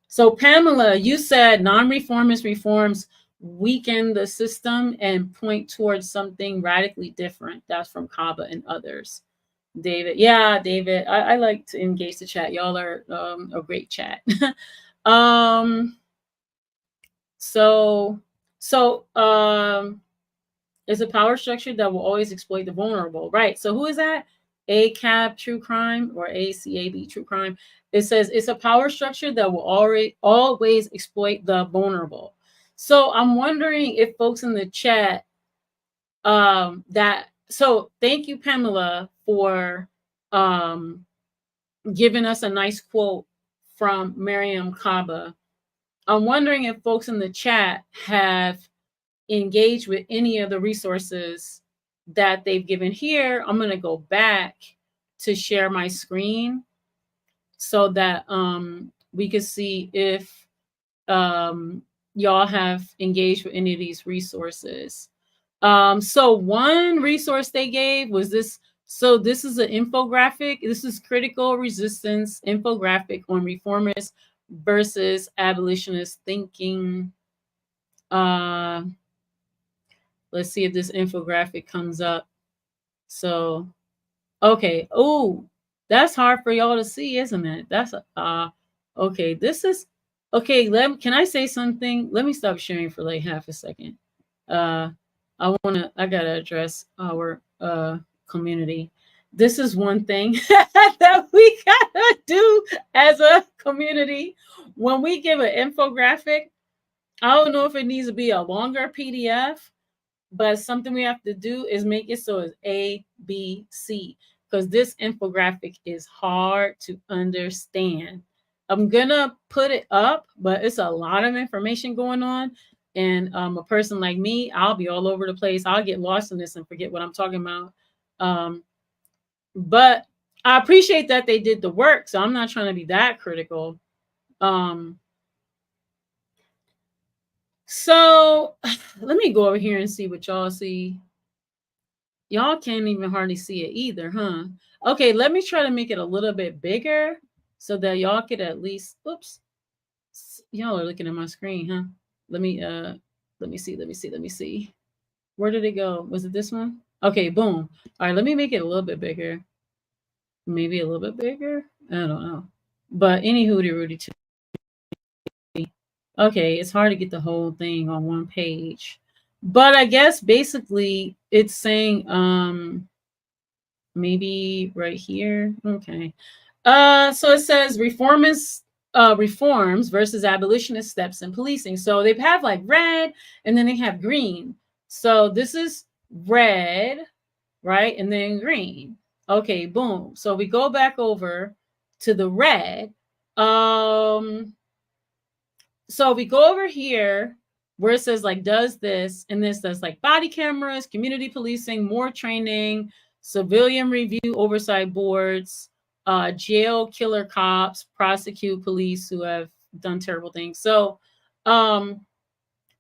So Pamela, you said non-reformist reforms weaken the system and point towards something radically different. That's from Kaba and others. David, yeah, David, I like to engage the chat. Y'all are a great chat. So It's a power structure that will always exploit the vulnerable. Right. So who is that? ACAB True Crime or ACAB True Crime. It says it's a power structure that will always exploit the vulnerable. So I'm wondering if folks in the chat so thank you, Pamela, for giving us a nice quote from Mariame Kaba. I'm wondering if folks in the chat have engaged with any of the resources that they've given here. I'm going to go back to share my screen so that we can see if y'all have engaged with any of these resources. So one resource they gave was this. So this is an infographic. This is critical resistance infographic on reformist versus abolitionist thinking. Let's see if this infographic comes up. So, okay. Oh, that's hard for y'all to see, isn't it? That's okay. This is okay. Can I say something? Let me stop sharing for like half a second. I gotta address our community. This is one thing that we gotta do as a community. When we give an infographic, I don't know if it needs to be a longer PDF, but something we have to do is make it so it's A, B, C, because this infographic is hard to understand. I'm gonna put it up, but it's a lot of information going on. And a person like me, I'll be all over the place. I'll get lost in this and forget what I'm talking about. But I appreciate that they did the work, so I'm not trying to be that critical. So let me go over here and see what y'all see. Y'all can't even hardly see it either, huh? Okay, let me try to make it a little bit bigger so that y'all could at least, oops, y'all are looking at my screen, huh? Let me see. Where did it go? Was it this one? Okay, boom. All right, let me make it a little bit bigger. Maybe a little bit bigger. I don't know. But any hooty Rudy too. Okay, it's hard to get the whole thing on one page. But I guess basically it's saying maybe right here. Okay. So it says reforms versus abolitionist steps in policing. So they have like red and then they have green. So this is red, right? And then green. Okay, boom. So we go back over to the red. So we go over here where it says like does this, and this does like body cameras, community policing, more training, civilian review oversight boards, jail killer cops, prosecute police who have done terrible things. So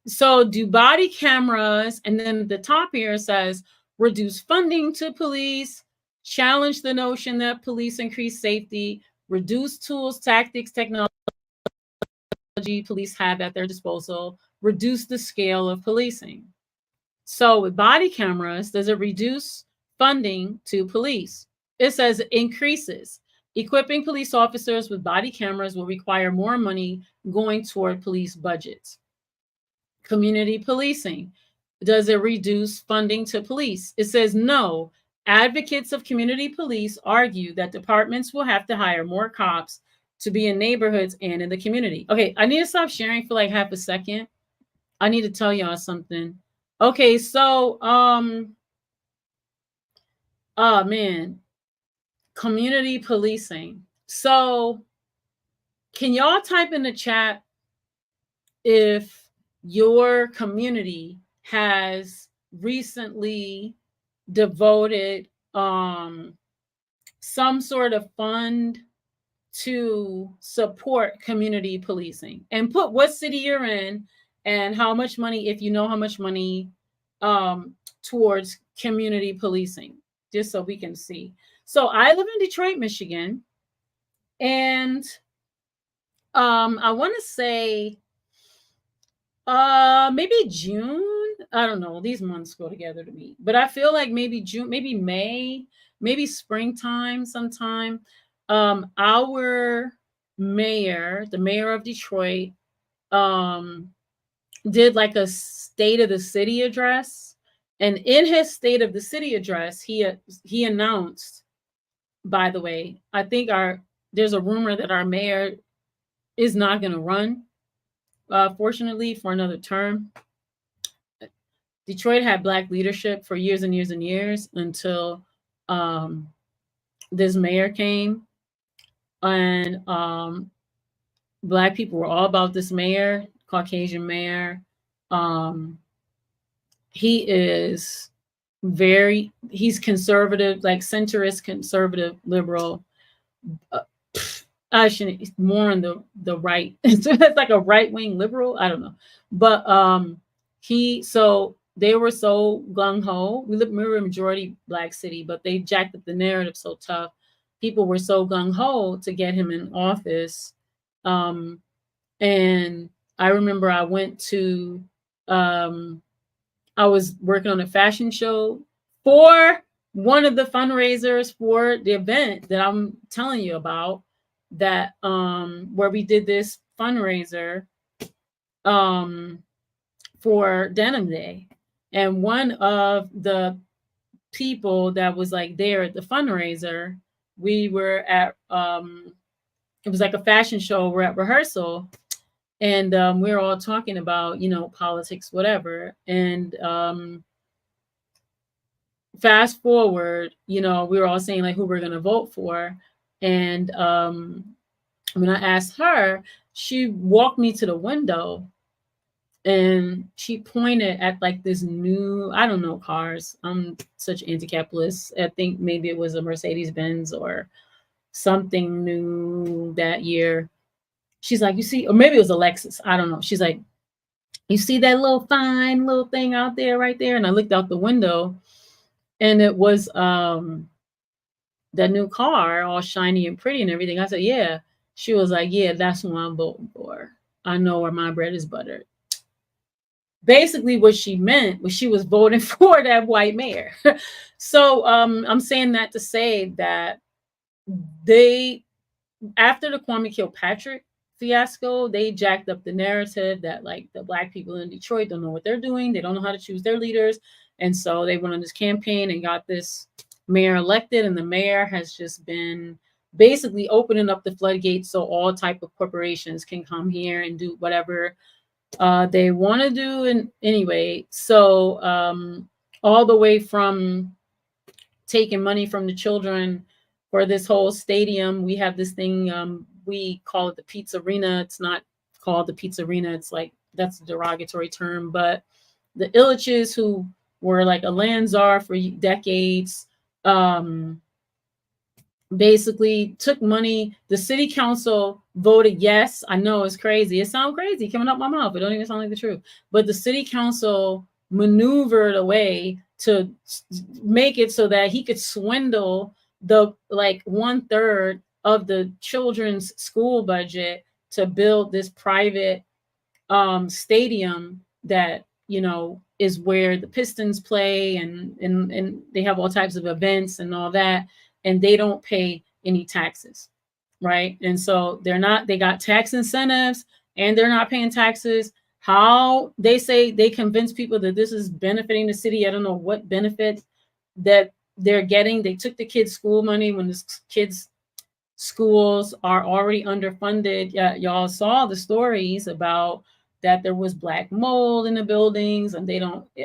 so do body cameras, and then the top here says reduce funding to police, challenge the notion that police increase safety, reduce tools, tactics, technology police have at their disposal, reduce the scale of policing. So with body cameras, does it reduce funding to police? It says it increases. Equipping police officers with body cameras will require more money going toward police budgets. Community policing, does it reduce funding to police? It says no. Advocates of community police argue that departments will have to hire more cops to be in neighborhoods and in the community. Okay, I need to stop sharing for like half a second. I need to tell y'all something. Okay, so oh man, community policing. So can y'all type in the chat if your community has recently devoted some sort of fund to support community policing, and put what city you're in and how much money, if you know how much money, towards community policing, just so we can see. So I live in Detroit, Michigan, and I want to say maybe June. I don't know. These months go together to me, but I feel like maybe June, maybe May, maybe springtime sometime. Our mayor, the mayor of Detroit, did like a state of the city address, And in his State of the City address, he announced, by the way, I think there's a rumor that our mayor is not going to run, fortunately, for another term. Detroit had Black leadership for years and years and years until this mayor came, and Black people were all about this mayor, Caucasian mayor. He is he's conservative, like centrist, conservative, liberal. I shouldn't, more on the right. It's like a right-wing liberal. I don't know. But so they were so gung-ho. We were a majority Black city, but they jacked up the narrative so tough. People were so gung-ho to get him in office. And I remember I went to, I was working on a fashion show for one of the fundraisers for the event that I'm telling you about, that where we did this fundraiser for Denim Day. And one of the people that was like there at the fundraiser, we were at it was like a fashion show. We're at rehearsal, and we were all talking about, you know, politics, whatever. And fast forward, you know, we were all saying like who we're gonna vote for. And when I asked her, she walked me to the window and she pointed at like this new, I don't know, cars. I'm such anti-capitalist. I think maybe it was a Mercedes-Benz or something new that year. She's like, you see, or maybe it was a Lexus. I don't know. She's like, you see that little fine little thing out there, right there? And I looked out the window, and it was that new car, all shiny and pretty and everything. I said, yeah. She was like, yeah, that's who I'm voting for. I know where my bread is buttered. Basically, what she meant was she was voting for that white mayor. So I'm saying that to say that after the Kwame Kilpatrick fiasco, they jacked up the narrative that like the Black people in Detroit don't know what they're doing. They don't know how to choose their leaders. And so they went on this campaign and got this mayor elected. And the mayor has just been basically opening up the floodgates so all type of corporations can come here and do whatever they want to do. And anyway, so all the way from taking money from the children for this whole stadium. We have this thing, we call it the Pizza Arena. It's not called the Pizza Arena. It's like, that's a derogatory term, but the Illiches, who were like a land czar for decades, basically took money. The city council voted yes. I know it's crazy. It sounds crazy coming out my mouth. It don't even sound like the truth. But the city council maneuvered a way to make it so that he could swindle the like 1/3 of the children's school budget to build this private stadium that, you know, is where the Pistons play and they have all types of events and all that, and they don't pay any taxes, right? And so they got tax incentives and they're not paying taxes. How they say they convince people that this is benefiting the city. I don't know what benefit that they're getting. They took the kids' school money when the kids' schools are already underfunded. Yeah, y'all saw the stories about that there was black mold in the buildings, and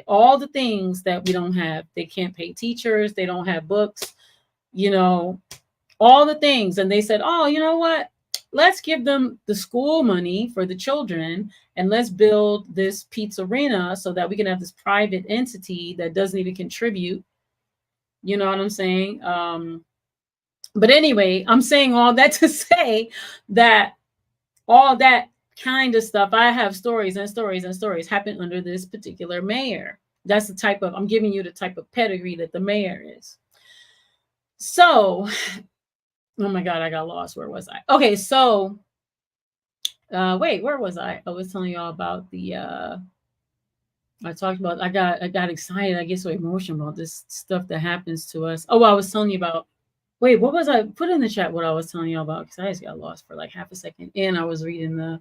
all the things that we don't have. They can't pay teachers. They don't have books, you know, all the things. And they said, oh, you know what? Let's give them the school money for the children, and let's build this pizza arena so that we can have this private entity that doesn't even contribute. You know what I'm saying? But anyway, I'm saying all that to say that all that kind of stuff, I have stories and stories and stories happen under this particular mayor. That's the type of, I'm giving you the type of pedigree that the mayor is. So, oh my God, I got lost. Where was I? Okay, so, wait, where was I? I was telling y'all about the, I talked about, I got excited. I get so emotional about this stuff that happens to us. Oh, I was telling you about, wait, what was I? Put in the chat what I was telling you about, because I just got lost for like half a second. And I was reading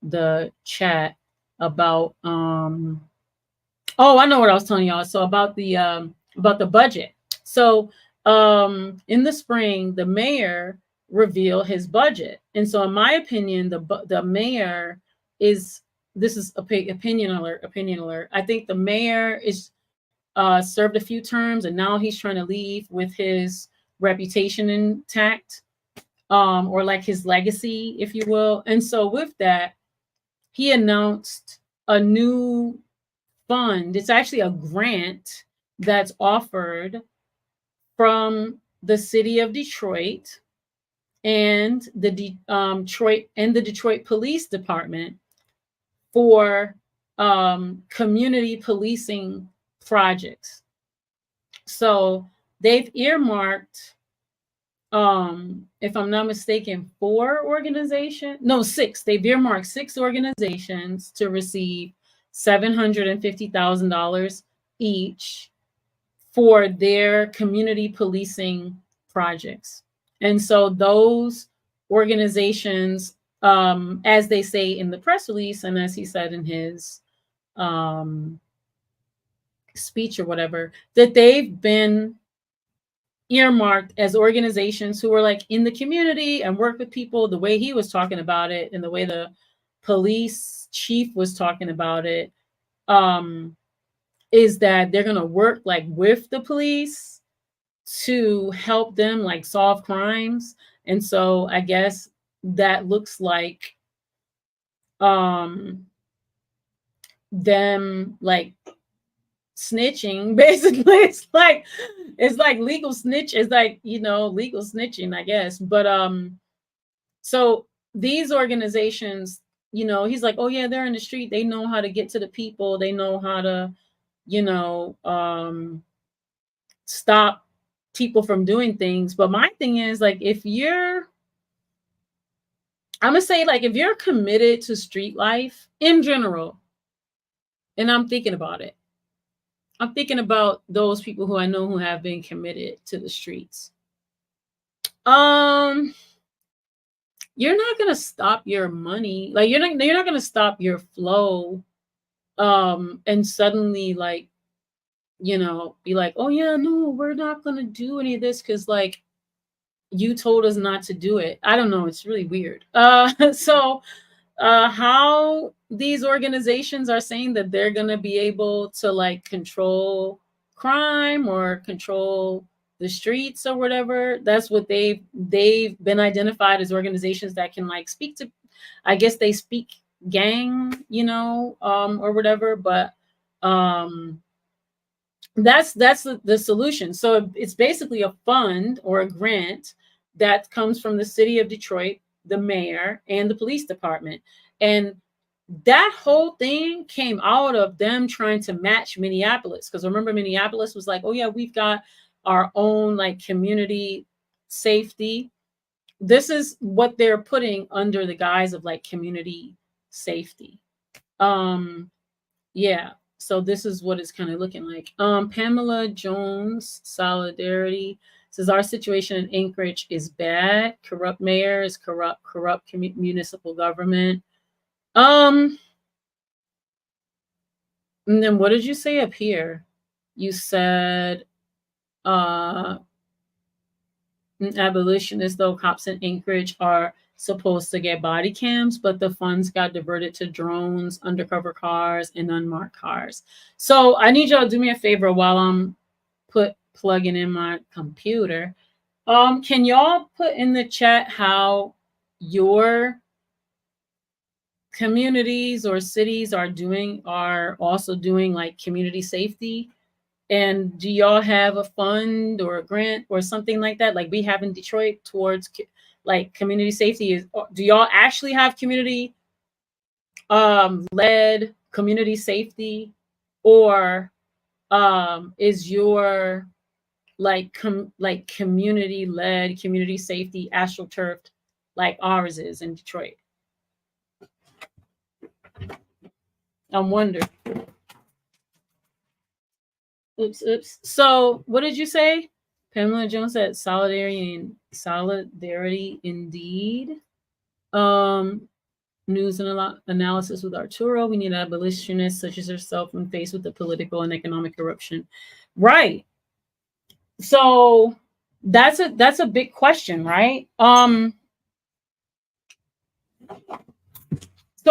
the chat about, Oh, I know what I was telling y'all. So about the budget. So in the spring, the mayor revealed his budget, and so in my opinion, the mayor is, this is opinion alert. Opinion alert. I think the mayor is served a few terms, and now he's trying to leave with his reputation intact, or like his legacy, if you will. And so with that, he announced a new fund. It's actually a grant that's offered from the city of Detroit and the Detroit Police Department for community policing projects. So they've earmarked, if I'm not mistaken, 6. They've earmarked 6 organizations to receive $750,000 each for their community policing projects. And so those organizations, as they say in the press release, and as he said in his speech or whatever, that they've been earmarked as organizations who are like in the community and work with people the way he was talking about it and the way the police chief was talking about it, is that they're going to work like with the police to help them like solve crimes. And so I guess that looks like them like snitching, basically. It's like legal snitch. It's like, legal snitching, I guess. But so these organizations, he's like, oh yeah, they're in the street, they know how to get to the people, they know how to stop people from doing things. But my thing is, like, if you're committed to street life in general, and I'm thinking about those people who I know who have been committed to the streets. You're not gonna stop your money. Like, you're not gonna stop your flow, and suddenly, like, be like, oh yeah, no, we're not gonna do any of this because like you told us not to do it. I don't know. It's really weird. So how these organizations are saying that they're going to be able to like control crime or control the streets or whatever, that's what they've been identified as organizations that can like speak to, I guess they speak gang, or whatever. But that's the solution. So it's basically a fund or a grant that comes from the city of Detroit, the mayor, and the police department. And that whole thing came out of them trying to match Minneapolis. Because remember, Minneapolis was like, oh yeah, we've got our own like community safety. This is what they're putting under the guise of like community safety. Yeah. So this is what it's kind of looking like. Pamela Jones, Solidarity, says our situation in Anchorage is bad. Corrupt mayors, corrupt municipal government. And then what did you say up here? You said abolitionists, though, cops in Anchorage are supposed to get body cams, but the funds got diverted to drones, undercover cars, and unmarked cars. So I need y'all to do me a favor while I'm plugging in my computer. Can y'all put in the chat how your communities or cities are also doing like community safety? And do y'all have a fund or a grant or something like that, like we have in Detroit, towards like community safety? Do y'all actually have community led community safety, or is your like community led community safety astroturfed like ours is in Detroit? I'm wondering. Oops. So what did you say? Pamela Jones said solidarity indeed. news and analysis with Arturo. We need abolitionists such as yourself when faced with the political and economic corruption. Right. So that's a big question, right? So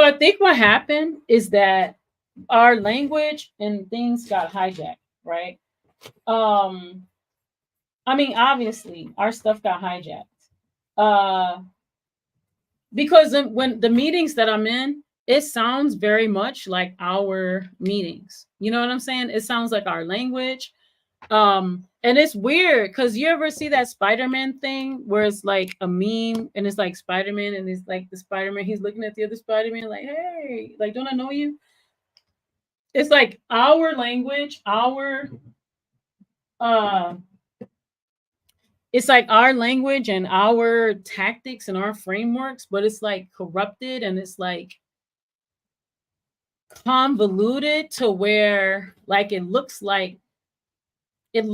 I think what happened is that our language and things got hijacked, right? I mean, obviously, our stuff got hijacked. Because when the meetings that I'm in, it sounds very much like our meetings. You know what I'm saying? It sounds like our language. And it's weird because you ever see that Spider-Man thing where it's like a meme and it's like Spider-Man and it's like the Spider-Man, he's looking at the other Spider-Man like, hey, like, don't I know you? It's like our language, it's like our language and our tactics and our frameworks, but it's like corrupted and it's like convoluted to where like it looks like it,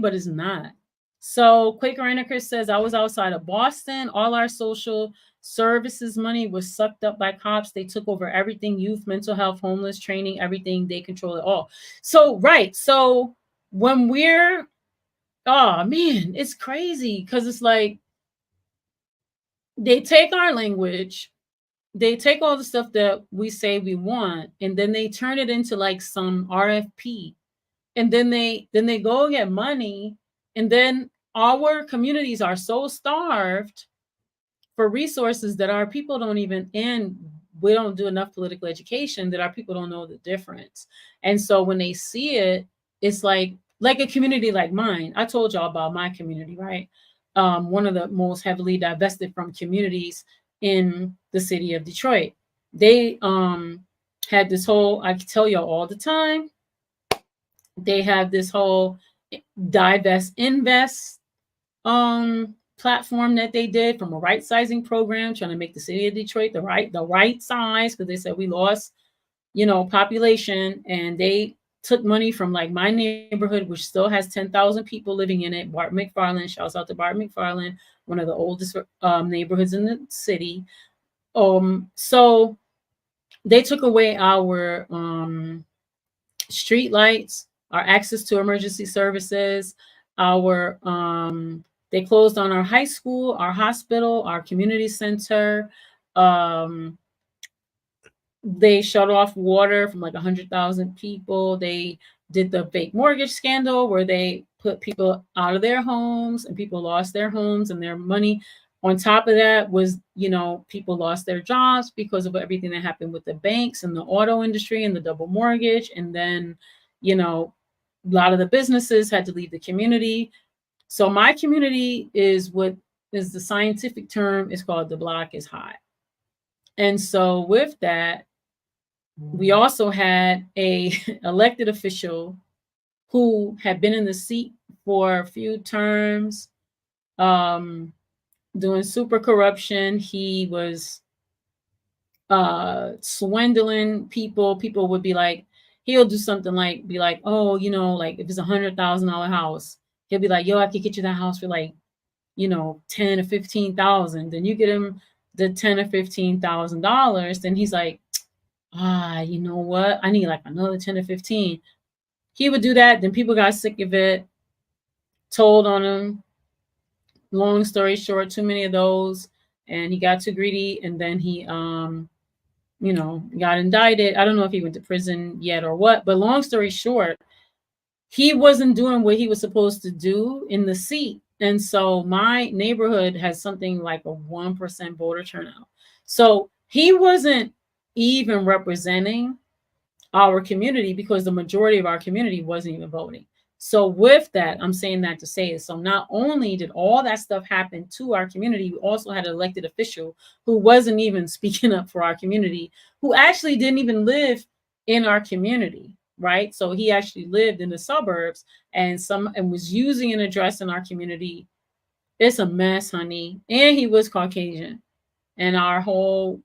but it's not. So Quaker Anarchist says, I was outside of Boston. All our social services money was sucked up by cops. They took over everything, youth, mental health, homeless, training, everything. They control it all. So, right. So when we're, oh man, it's crazy because it's like they take our language, they take all the stuff that we say we want, and then they turn it into like some RFP. And then they go get money, and then our communities are so starved for resources that our people don't even, and we don't do enough political education that our people don't know the difference. And so when they see it, it's like a community like mine. I told y'all about my community, right? One of the most heavily divested from communities in the city of Detroit. They had this whole, I tell y'all all the time, they have this whole divest invest platform that they did from a right sizing program, trying to make the city of Detroit the right size, because they said we lost, population, and they took money from like my neighborhood, which still has 10,000 people living in it. Bart McFarland, shouts out to Bart McFarland, one of the oldest neighborhoods in the city. So they took away our street lights, our access to emergency services, our they closed on our high school, our hospital, our community center. They shut off water from like 100,000 people. They did the fake mortgage scandal where they put people out of their homes and people lost their homes and their money. On top of that was, people lost their jobs because of everything that happened with the banks and the auto industry and the double mortgage. And then, a lot of the businesses had to leave the community. So my community is what is the scientific term is called the block is hot. And so with that, we also had a elected official who had been in the seat for a few terms, doing super corruption. He was swindling people. People would be like, he'll do something like, be like, oh, like if it's $100,000 house, he'll be like, yo, I could get you that house for like, 10 or 15,000. Then you get him the $10 or $15,000. Then he's like, you know what? I need like another 10 or 15. He would do that. Then people got sick of it, told on him. Long story short, too many of those. And he got too greedy. And then he, got indicted. I don't know if he went to prison yet or what. But long story short, he wasn't doing what he was supposed to do in the seat. And so my neighborhood has something like a 1% voter turnout. So he wasn't even representing our community because the majority of our community wasn't even voting. So with that, I'm saying that to say it. So not only did all that stuff happen to our community, we also had an elected official who wasn't even speaking up for our community, who actually didn't even live in our community, right? So he actually lived in the suburbs and was using an address in our community. It's a mess, honey. And he was Caucasian. And our whole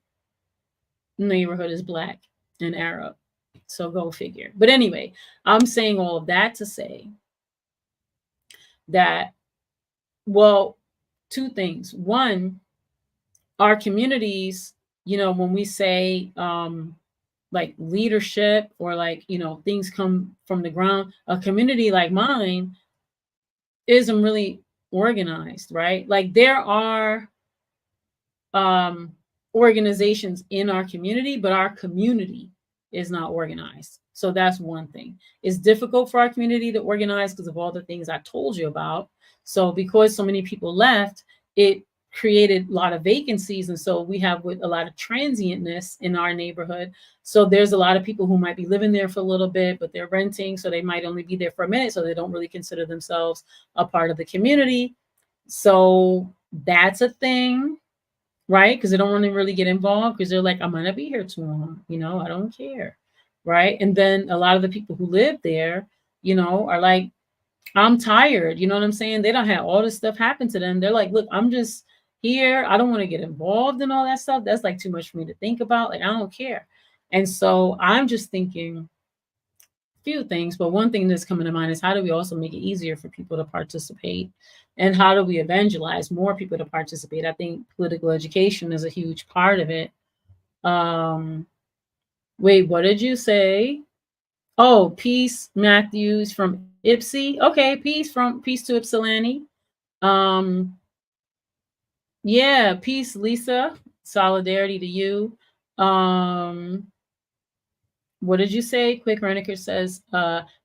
neighborhood is Black and Arab. So go figure. But anyway, I'm saying all of that to say that, well, two things. One, our communities when we say like leadership, or like, things come from the ground, a community like mine isn't really organized, right? Like there are organizations in our community, but our community is not organized. So that's one thing. It's difficult for our community to organize because of all the things I told you about. So because so many people left, it created a lot of vacancies. And so we have with a lot of transientness in our neighborhood. So there's a lot of people who might be living there for a little bit, but they're renting. So they might only be there for a minute. So they don't really consider themselves a part of the community. So that's a thing, right? Because they don't want to really get involved because they're like, I'm going to be here too long. I don't care. Right. And then a lot of the people who live there, are like, I'm tired. You know what I'm saying? They don't have all this stuff happen to them. They're like, look, I'm just here. I don't want to get involved in all that stuff. That's like too much for me to think about. Like, I don't care. And so I'm just thinking a few things, but one thing that's coming to mind is how do we also make it easier for people to participate? And how do we evangelize more people to participate? I think political education is a huge part of it. Wait, what did you say? Oh, peace, Matthews from Ipsy. Okay, peace to Ypsilanti. Yeah, peace, Lisa. Solidarity to you. What did you say? Quick Reniker says,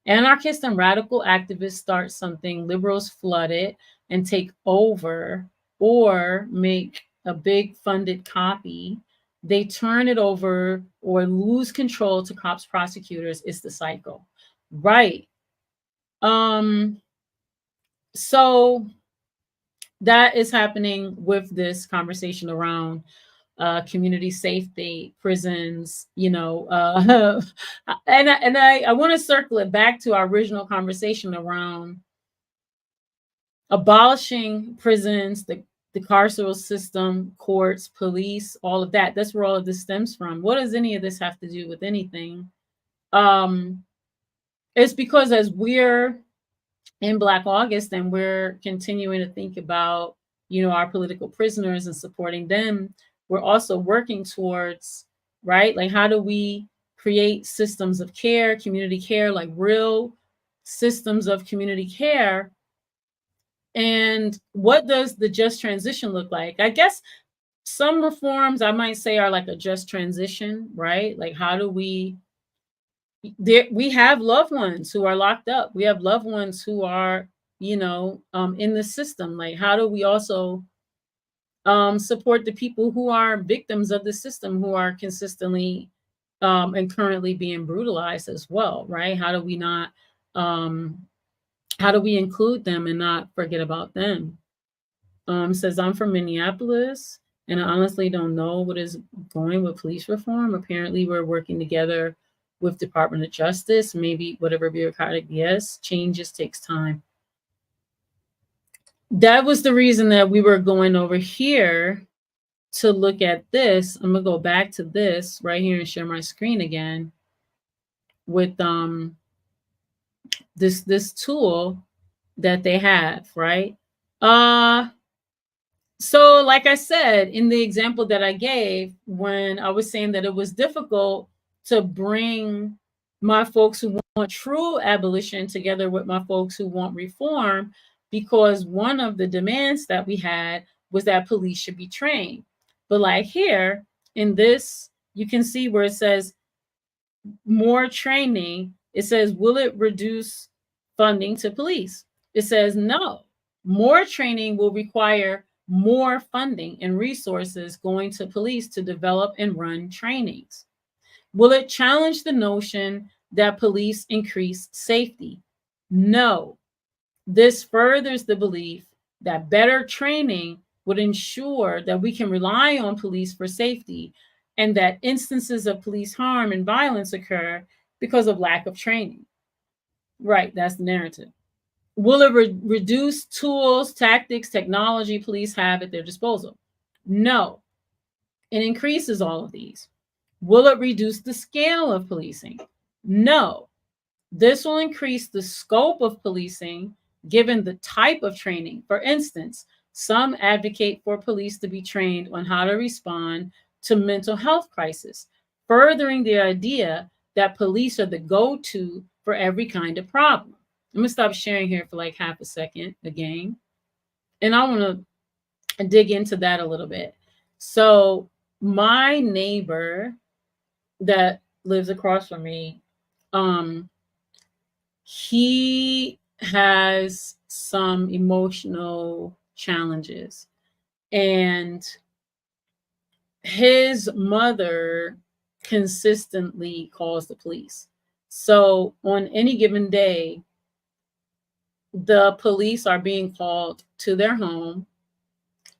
anarchists and radical activists start something, liberals flood it and take over, or make a big funded copy. They turn it over or lose control to cops, prosecutors. It's the cycle. Right. So that is happening with this conversation around community safety, prisons, and I want to circle it back to our original conversation around abolishing prisons, the carceral system, courts, police, all of that. That's where all of this stems from. What does any of this have to do with anything? It's because as we're in Black August and we're continuing to think about, our political prisoners and supporting them, we're also working towards, right? Like, how do we create systems of care, community care, like real systems of community care? And what does the just transition look like? I guess some reforms I might say are like a just transition, right? Like, how do we have loved ones who are locked up. We have loved ones who are, in the system. Like, how do we also support the people who are victims of the system, who are consistently and currently being brutalized as well, right? How do we not, how do we include them and not forget about them? Says, I'm from Minneapolis and I honestly don't know what is going with police reform. Apparently we're working together with Department of Justice, maybe whatever bureaucratic, yes, changes takes time. That was the reason that we were going over here to look at this. I'm gonna go back to this right here and share my screen again with this tool that they have, right? So like I said, in the example that I gave, when I was saying that it was difficult to bring my folks who want true abolition together with my folks who want reform, because one of the demands that we had was that police should be trained. But like here in this, you can see where it says more training. It says, will it reduce funding to police? It says no. More training will require more funding and resources going to police to develop and run trainings. Will it challenge the notion that police increase safety? No. This furthers the belief that better training would ensure that we can rely on police for safety and that instances of police harm and violence occur because of lack of training. Right, that's the narrative. Will it reduce tools, tactics, technology police have at their disposal? No. It increases all of these. Will it reduce the scale of policing? No. This will increase the scope of policing given the type of training. For instance, some advocate for police to be trained on how to respond to mental health crisis, furthering the idea that police are the go-to for every kind of problem. I'm gonna stop sharing here for like half a second again. And I want to dig into that a little bit. So my neighbor that lives across from me, he has some emotional challenges, and his mother consistently calls the police. So on any given day, the police are being called to their home,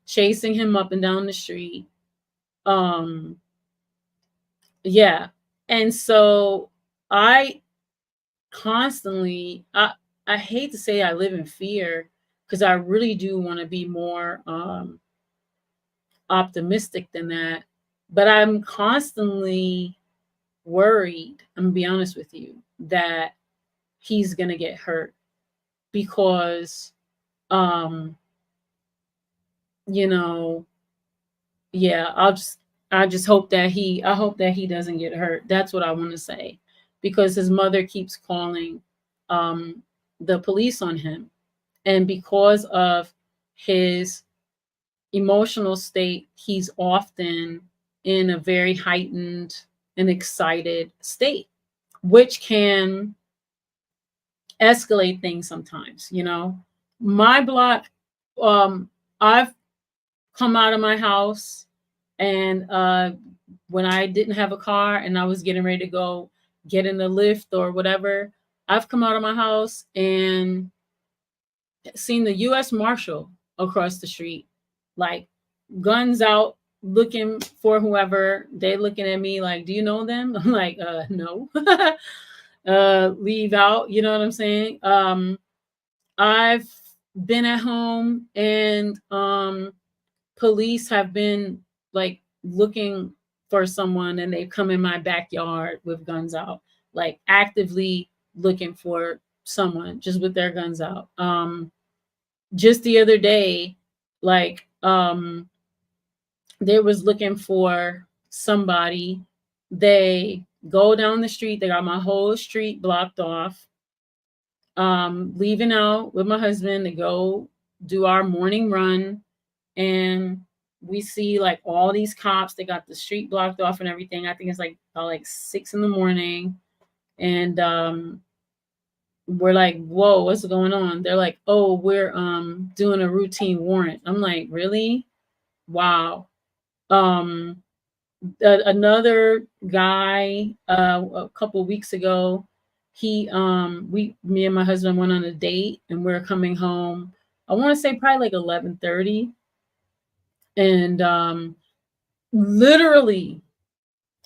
chasing him up and down the street. Yeah. And so I constantly, I hate to say I live in fear, because I really do want to be more optimistic than that. But I'm constantly worried, I'm gonna be honest with you, that he's gonna get hurt, because you know, yeah, I just hope that I hope that he doesn't get hurt. That's what I want to say, because his mother keeps calling the police on him, and because of his emotional state, he's often in a very heightened and excited state, which can escalate things sometimes. My block, I've come out of my house, and when I didn't have a car and I was getting ready to go get in the lift or whatever, I've come out of my house and seen the U.S. Marshal across the street, like guns out, looking for whoever. They looking at me like, do you know them? I'm like, no. Leave out, you know what I'm saying? I've been at home, and police have been like looking for someone, and they come in my backyard with guns out, like actively looking for someone just with their guns out. Just the other day, like they was looking for somebody. They go down the street, they got my whole street blocked off. Leaving out with my husband to go do our morning run, and we see like all these cops. They got the street blocked off and everything. I think it's like about like 6 a.m, and we're like, whoa, what's going on? They're like, oh, we're doing a routine warrant. I'm like, really? Wow. Another guy a couple weeks ago, me and my husband went on a date, and we're coming home, I want to say probably like 11:30, and literally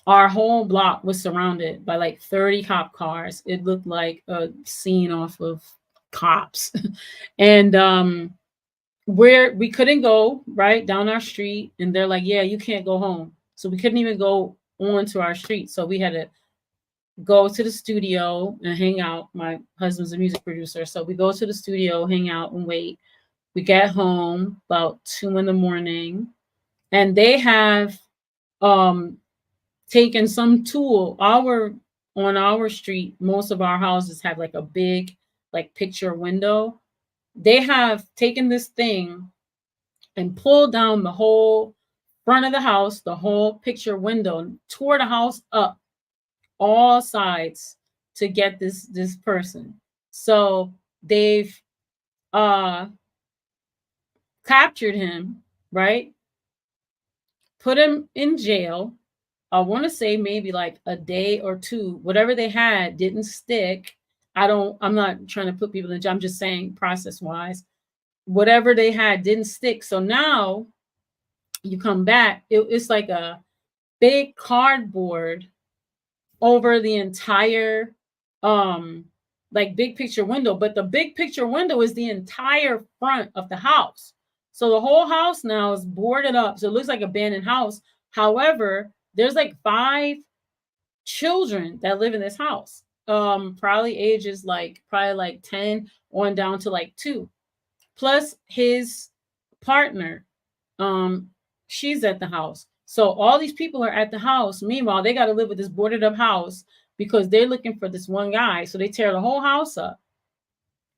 our whole block was surrounded by like 30 cop cars. It looked like a scene off of Cops. And we couldn't go right down our street, and they're like, yeah, you can't go home. So we couldn't even go onto our street. So we had to go to the studio and hang out. My husband's a music producer, so we go to the studio, hang out, and wait. We get home about 2 a.m, and they have taken some tool. On our street, most of our houses have like a big like picture window. They have taken this thing and pulled down the whole front of the house, the whole picture window, tore the house up all sides to get this person. So they've captured him, right? Put him in jail. I want to say maybe like a day or two. Whatever they had didn't stick. I'm not trying to put people in jail. I'm just saying process wise, whatever they had didn't stick. So now you come back, it's like a big cardboard over the entire like big picture window, but the big picture window is the entire front of the house. So the whole house now is boarded up. So it looks like an abandoned house. However, there's like 5 children that live in this house. Probably ages like 10 on down to like 2. Plus his partner, she's at the house. So all these people are at the house. Meanwhile, they got to live with this boarded up house because they're looking for this one guy. So they tear the whole house up.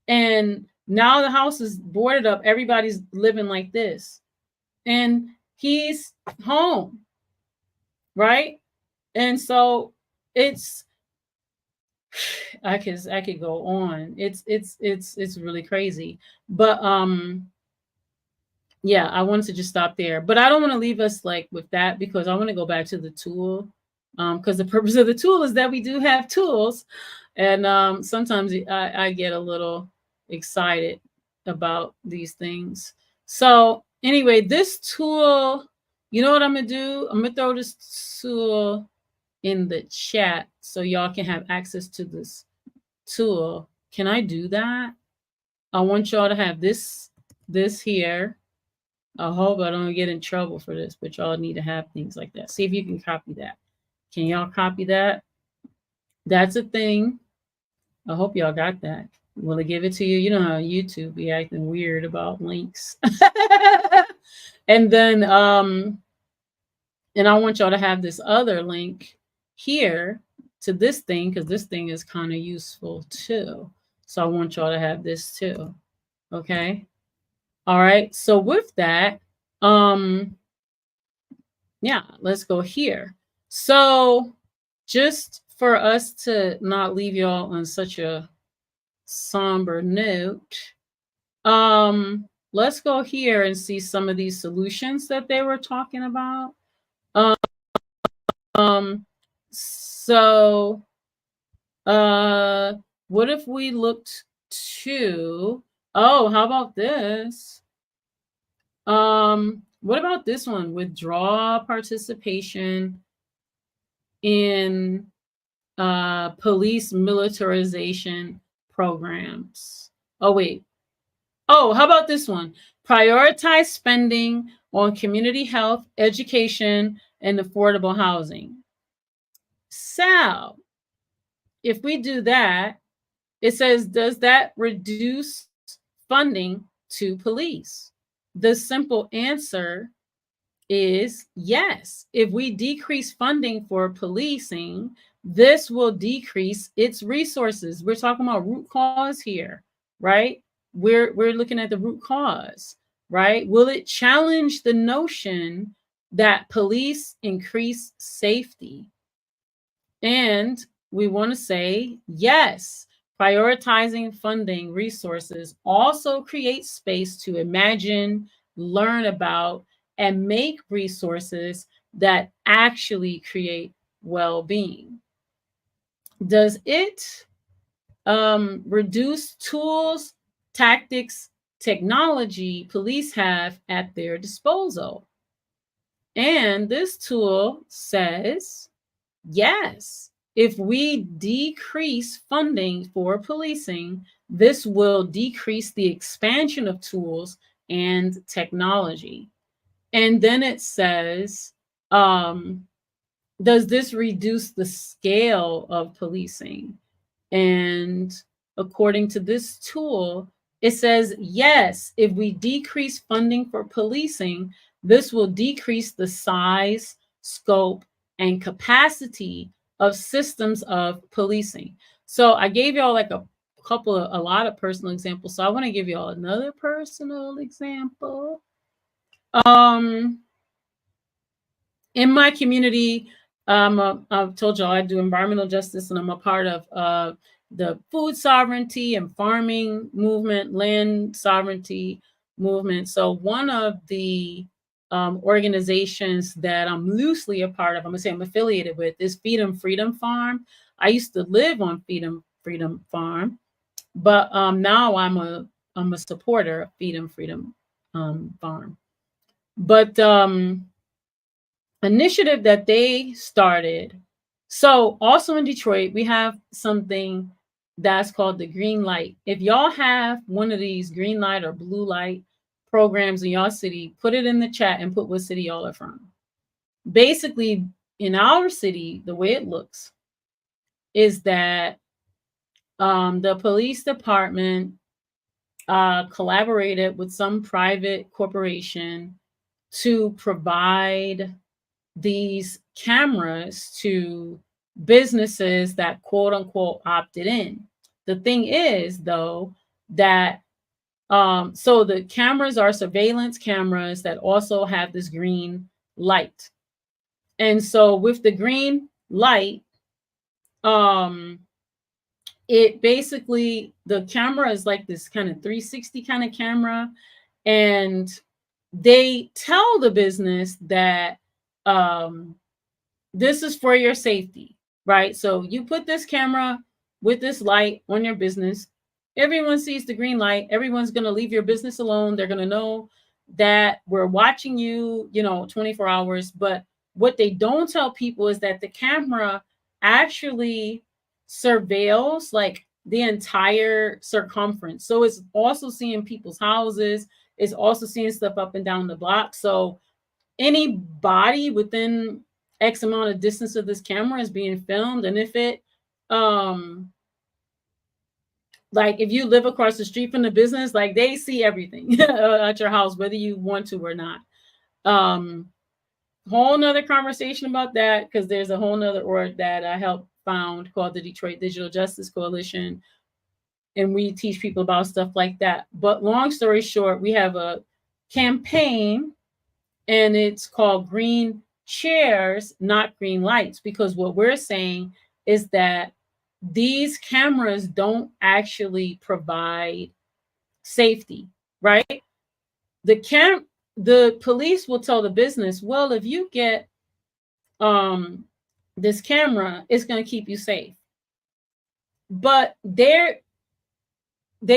And now the house is boarded up. Everybody's living like this. And he's home. Right? And so it's I could go on. It's really crazy. But yeah, I wanted to just stop there. But I don't want to leave us like with that because I want to go back to the tool. Because the purpose of the tool is that we do have tools. And sometimes I get a little excited about these things. So anyway, this tool, you know what I'm gonna do? I'm gonna throw this tool in the chat so y'all can have access to this tool. Can I do that? I want y'all to have this here. I hope I don't get in trouble for this, but y'all need to have things like that. See if you can copy that. Can y'all copy that? That's a thing. I hope y'all got that. Will it give it to you? You know how YouTube be acting weird about links. And then and I want y'all to have this other link here to this thing because this thing is kind of useful too. So I want y'all to have this too. Okay. All right. So with that, yeah, let's go here. So just for us to not leave y'all on such a somber note, let's go here and see some of these solutions that they were talking about. So what if we looked to, oh, how about this? What about this one? Withdraw participation in police militarization programs. Oh, wait. Oh, how about this one? Prioritize spending on community health, education, and affordable housing. So if we do that, it says, does that reduce funding to police? The simple answer is yes. If we decrease funding for policing, this will decrease its resources. We're talking about root cause here, right? We're looking at the root cause, right? Will it challenge the notion that police increase safety? And we want to say yes. Prioritizing funding resources also creates space to imagine, learn about, and make resources that actually create well-being. Does it reduce tools, tactics, technology police have at their disposal? And this tool says, yes. If we decrease funding for policing, this will decrease the expansion of tools and technology. And then it says, does this reduce the scale of policing? And according to this tool, it says, yes, if we decrease funding for policing, this will decrease the size, scope, and capacity of systems of policing. So I gave y'all like a lot of personal examples. So I want to give y'all another personal example. In my community, I've told y'all I do environmental justice, and I'm a part of the food sovereignty and farming movement, land sovereignty movement. So one of the organizations that I'm loosely a part of, I'm gonna say I'm affiliated with, is Feed 'em Freedom Farm. I used to live on Feed 'em Freedom Farm, but now I'm a supporter of Feed 'em Freedom Farm. But initiative that they started. So also in Detroit, we have something that's called the green light. If y'all have one of these green light or blue light programs in y'all city, put it in the chat and put what city y'all are from. Basically, in our city, the way it looks is that the police department collaborated with some private corporation to provide these cameras to businesses that quote unquote opted in. The thing is, though, that so the cameras are surveillance cameras that also have this green light. And so with the green light, it basically, the camera is like this kind of 360 kind of camera, and they tell the business that this is for your safety, right? So you put this camera with this light on your business, everyone sees the green light, everyone's going to leave your business alone. They're going to know that we're watching you, 24 hours. But what they don't tell people is that the camera actually surveils like the entire circumference. So it's also seeing people's houses, it's also seeing stuff up and down the block. So anybody within X amount of distance of this camera is being filmed. And if it like if you live across the street from the business, like they see everything at your house, whether you want to or not. Whole nother conversation about that, because there's a whole nother org that I helped found called the Detroit Digital Justice Coalition, and we teach people about stuff like that. But long story short, we have a campaign, and it's called Green Chairs, Not Green Lights, because what we're saying is that these cameras don't actually provide safety, right? The police will tell the business, well, if you get this camera, it's going to keep you safe. But they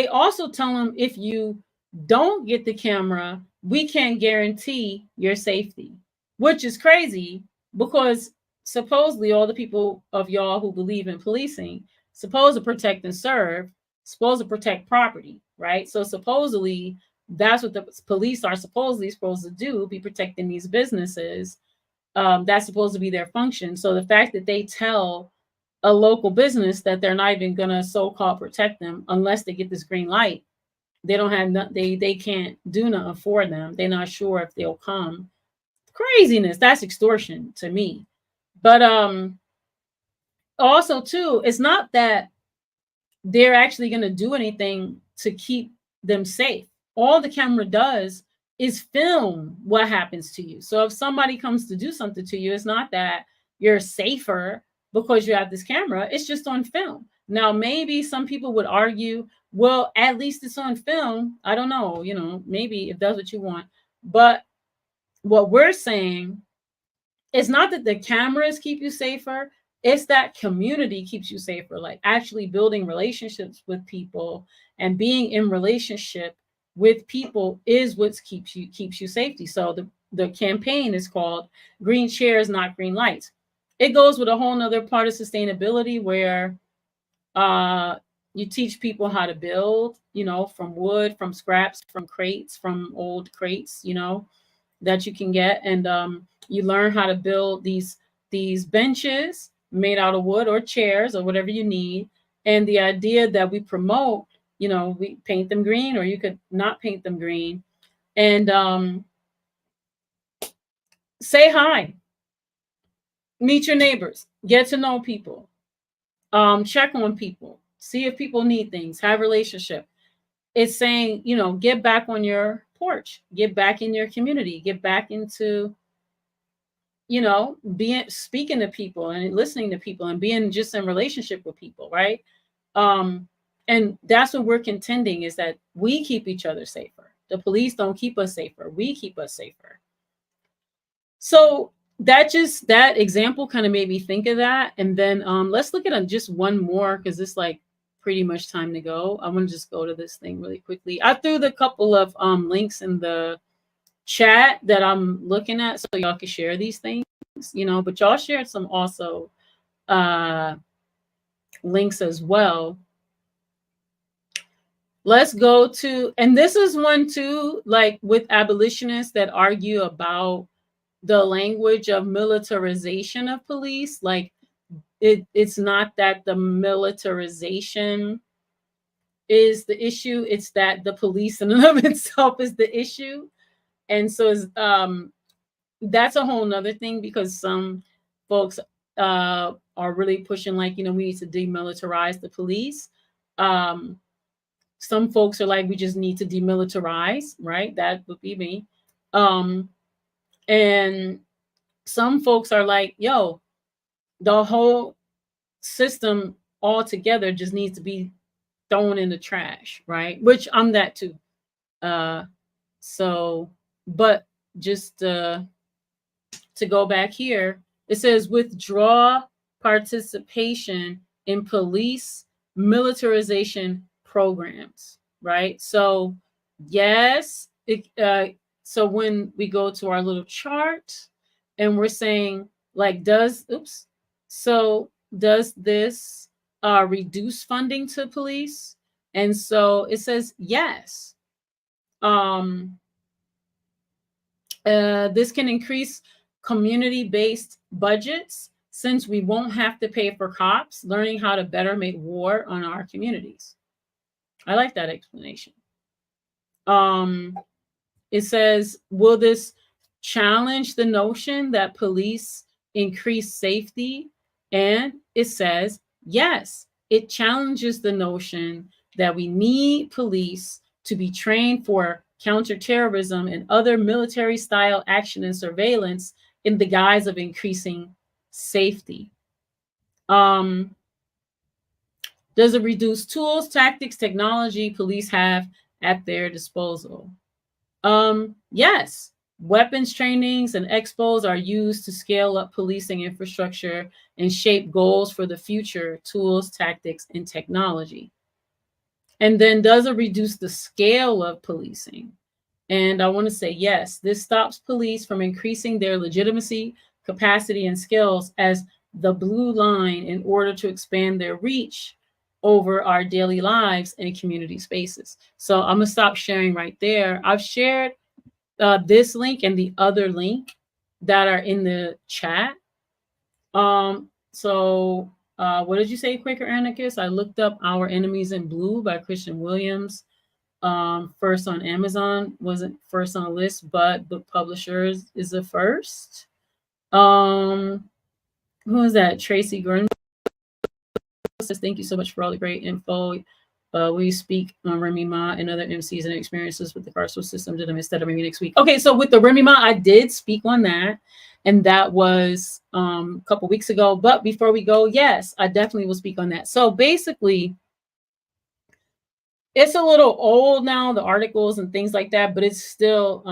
also tell them, if you don't get the camera, we can't guarantee your safety, which is crazy, because supposedly all the people of y'all who believe in policing supposed to protect and serve, supposed to protect property, right? So supposedly that's what the police are supposedly supposed to do, be protecting these businesses. That's supposed to be their function. So the fact that they tell a local business that they're not even gonna so-called protect them unless they get this green light, they don't have they can't do nothing for them. They're not sure if they'll come. Craziness. That's extortion to me. But also too, it's not that they're actually going to do anything to keep them safe. All the camera does is film what happens to you. So if somebody comes to do something to you, it's not that you're safer because you have this camera. It's just on film. Now, maybe some people would argue, well, at least it's on film. I don't know, maybe if that's what you want. But what we're saying is not that the cameras keep you safer. It's that community keeps you safer, like actually building relationships with people and being in relationship with people is what keeps you safety. So the campaign is called Green Chairs, Not Green Lights. It goes with a whole nother part of sustainability where you teach people how to build, from wood, from scraps, from crates, from old crates, that you can get. And you learn how to build these benches made out of wood or chairs or whatever you need. And the idea that we promote, we paint them green, or you could not paint them green. And say hi, meet your neighbors, get to know people, check on people, see if people need things, have relationship. It's saying, get back on your porch, get back in your community, get back into, speaking to people and listening to people and being just in relationship with people, right? And that's what we're contending, is that we keep each other safer. The police don't keep us safer. We keep us safer. So that example kind of made me think of that. And then let's look at just one more, because it's like pretty much time to go. I want to just go to this thing really quickly. I threw the couple of links in the chat that I'm looking at so y'all can share these things, but y'all shared some also links as well. Let's go to, and this is one too, like with abolitionists that argue about the language of militarization of police. Like it's not that the militarization is the issue, it's that the police in and of itself is the issue. And so that's a whole nother thing, because some folks are really pushing, like, we need to demilitarize the police. Some folks are like, we just need to demilitarize, right? That would be me. And some folks are like, yo, the whole system altogether just needs to be thrown in the trash, right? Which I'm that too. So, but just to go back here, it says withdraw participation in police militarization programs, right? So, yes, so when we go to our little chart and we're saying, like, does this reduce funding to police? And so it says yes. This can increase community-based budgets, since we won't have to pay for cops, learning how to better make war on our communities. I like that explanation. It says, will this challenge the notion that police increase safety? And it says, yes, it challenges the notion that we need police to be trained for counterterrorism and other military style action and surveillance in the guise of increasing safety. Does it reduce tools, tactics, technology police have at their disposal? Yes. Weapons trainings and expos are used to scale up policing infrastructure and shape goals for the future, tools, tactics, and technology. And then does it reduce the scale of policing? And I want to say yes. This stops police from increasing their legitimacy, capacity, and skills as the blue line in order to expand their reach over our daily lives and community spaces. So I'm going to stop sharing right there. I've shared this link and the other link that are in the chat. So what did you say, Quaker Anarchist? I looked up Our Enemies in Blue by Christian Williams. First on Amazon, wasn't first on the list, but Book Publishers is the first. Who is that? Tracy Gordon says, thank you so much for all the great info. We speak on Remy Ma and other Emcees and experiences with the carceral system to them instead of maybe next week. Okay, so with the Remy Ma, I did speak on that, and that was a couple weeks ago. But before we go, yes, I definitely will speak on that. So basically, it's a little old now, the articles and things like that, but it's still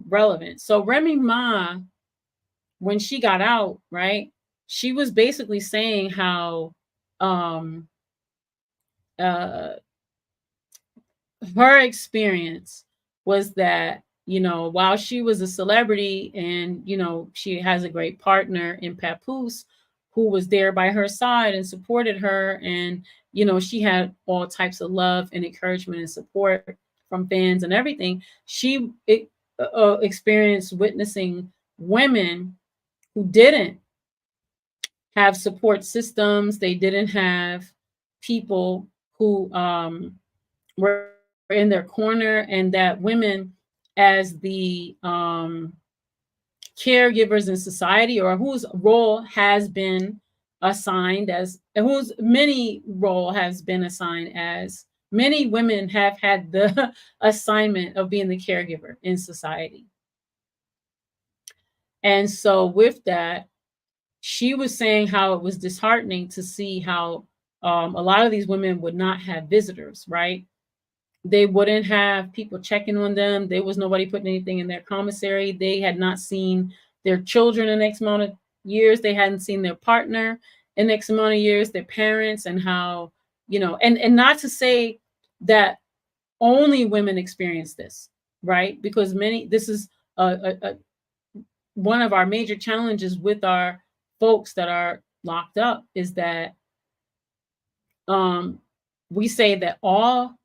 relevant. So Remy Ma, when she got out, right, she was basically saying how her experience was that, while she was a celebrity and, she has a great partner in Papoose who was there by her side and supported her. And, she had all types of love and encouragement and support from fans and everything. She experienced witnessing women who didn't have support systems. They didn't have people who were in their corner, and that women, as the caregivers in society, or whose role has been assigned as, many women have had the assignment of being the caregiver in society. And so with that, she was saying how it was disheartening to see how a lot of these women would not have visitors, right? They wouldn't have people checking on them. There was nobody putting anything in their commissary. They had not seen their children in X amount of years. They hadn't seen their partner in X amount of years, their parents, and how, and not to say that only women experience this, right? Because this is one of our major challenges with our folks that are locked up, is that we say that all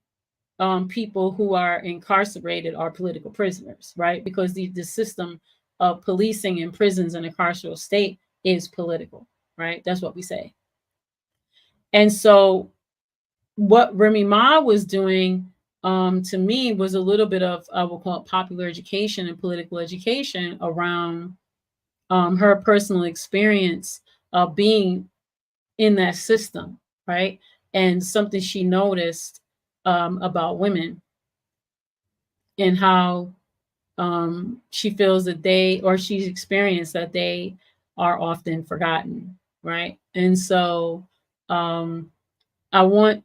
people who are incarcerated are political prisoners, right? Because the system of policing in prisons in a carceral state is political, right? That's what we say. And so what Remy Ma was doing to me was a little bit of, I will call it popular education and political education around her personal experience of being in that system, right? And something she noticed about women and how she feels that they, or she's experienced that they are often forgotten, right? And so I want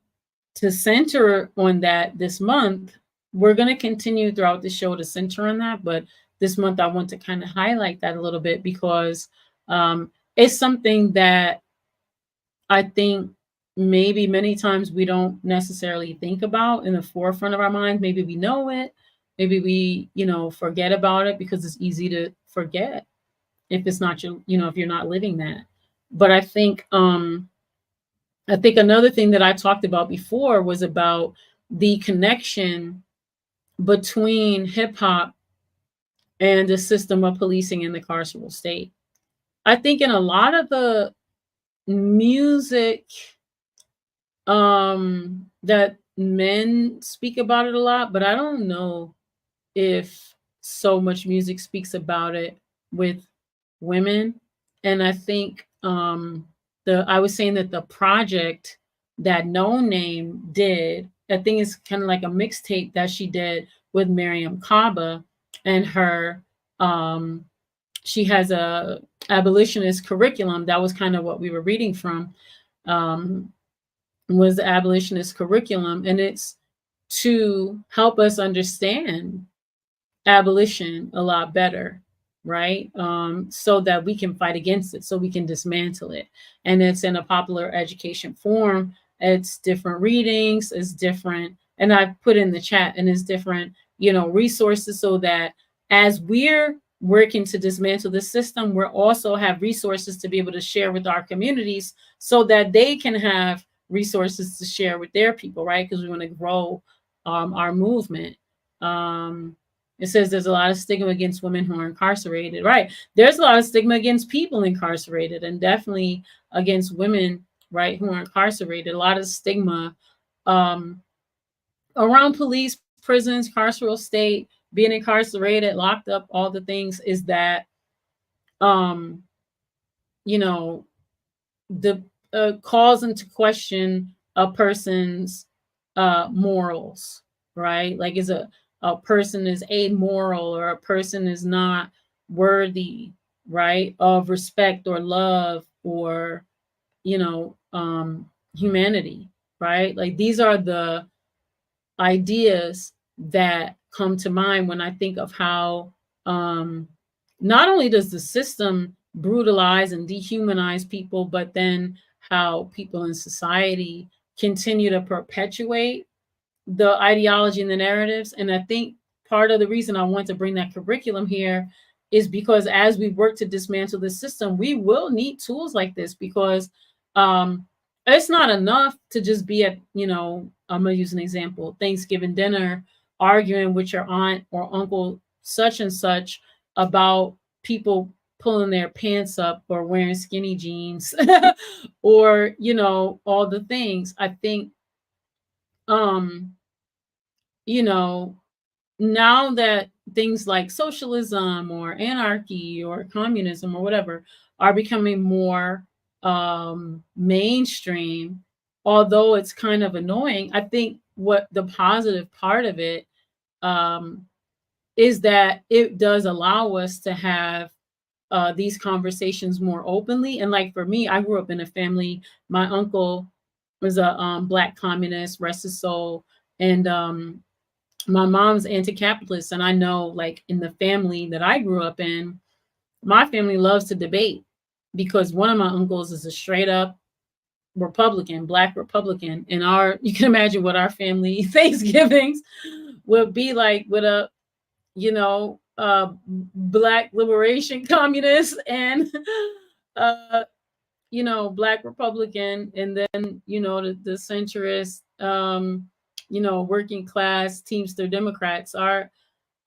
to center on that this month. We're going to continue throughout the show to center on that, but this month I want to kind of highlight that a little bit because it's something that I think maybe many times we don't necessarily think about in the forefront of our minds. Maybe we know it, maybe we, forget about it because it's easy to forget if it's not your, if you're not living that. But I think another thing that I talked about before was about the connection between hip hop and the system of policing in the carceral state. I think in a lot of the music that men speak about it a lot, but I don't know if so much music speaks about it with women. And I think I was saying that the project that No Name did, I think it's kind of like a mixtape that she did with Mariame Kaba and her she has a abolitionist curriculum. That was kind of what we were reading from, was the abolitionist curriculum, and it's to help us understand abolition a lot better, right? So that we can fight against it, so we can dismantle it. And it's in a popular education form. It's different readings, it's different, and I've put in the chat, and it's different, resources, so that as we're working to dismantle the system, we're also have resources to be able to share with our communities so that they can have resources to share with their people, right? Because we want to grow our movement. It says there's a lot of stigma against women who are incarcerated, right? There's a lot of stigma against people incarcerated, and definitely against women, right, who are incarcerated. A lot of stigma around police, prisons, carceral state, being incarcerated, locked up, all the things, is that the calls into question a person's morals, right? Like, is a person is amoral, or a person is not worthy, right, of respect or love or humanity, right? Like, these are the ideas that come to mind when I think of how not only does the system brutalize and dehumanize people, but then how people in society continue to perpetuate the ideology and the narratives. And I think part of the reason I want to bring that curriculum here is because as we work to dismantle the system, we will need tools like this, because it's not enough to just be at, I'm going to use an example, Thanksgiving dinner, arguing with your aunt or uncle such and such about people pulling their pants up or wearing skinny jeans or, all the things. I think, now that things like socialism or anarchy or communism or whatever are becoming more mainstream, although it's kind of annoying, I think what the positive part of it is that it does allow us to have these conversations more openly. And like for me, I grew up in a family, my uncle was a Black communist, rest his soul, and my mom's anti-capitalist. And I know, like, in the family that I grew up in, my family loves to debate, because one of my uncles is a straight up Republican, Black Republican. And you can imagine what our family Thanksgivings would be like with a, Black liberation communist and, Black Republican. And then, the centrist, working class Teamster Democrats are,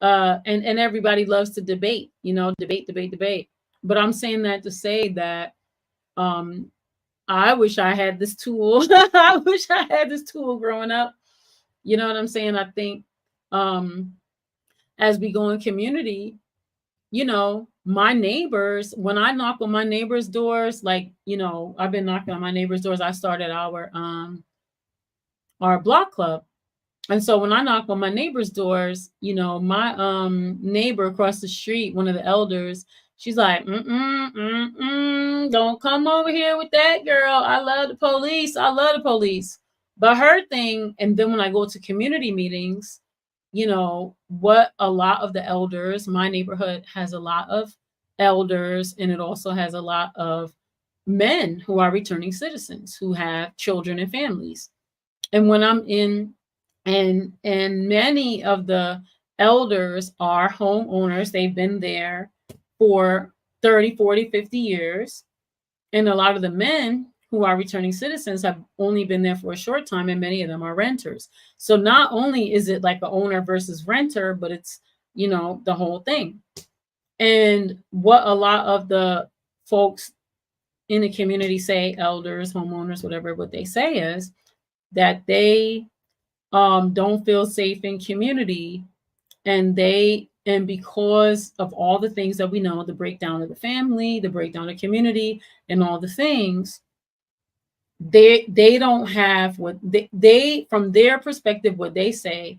and everybody loves to debate, debate. But I'm saying that to say that I wish I had this tool. I wish I had this tool growing up, You know what I'm saying? I think as we go in community, you know, my neighbors, when I knock on my neighbors' doors, like, you know, I've been knocking on my neighbors' doors. I started our block club. And so when I knock on my neighbors' doors, you know, my neighbor across the street, one of the elders, she's like, don't come over here with that girl. I love the police. I love the police. But her thing, and then when I go to community meetings, you know, what a lot of the elders, my neighborhood has a lot of elders, and it also has a lot of men who are returning citizens who have children and families. And when I'm in, and many of the elders are homeowners, they've been there for 30, 40, 50 years. And a lot of the men who are returning citizens have only been there for a short time, and many of them are renters. So not only is it like an owner versus renter, but it's, you know, the whole thing. And what a lot of the folks in the community say, elders, homeowners, whatever, what they say is that they don't feel safe in community, and because of all the things that we know, the breakdown of the family, the breakdown of community, and all the things, they don't have what they from their perspective, what they say,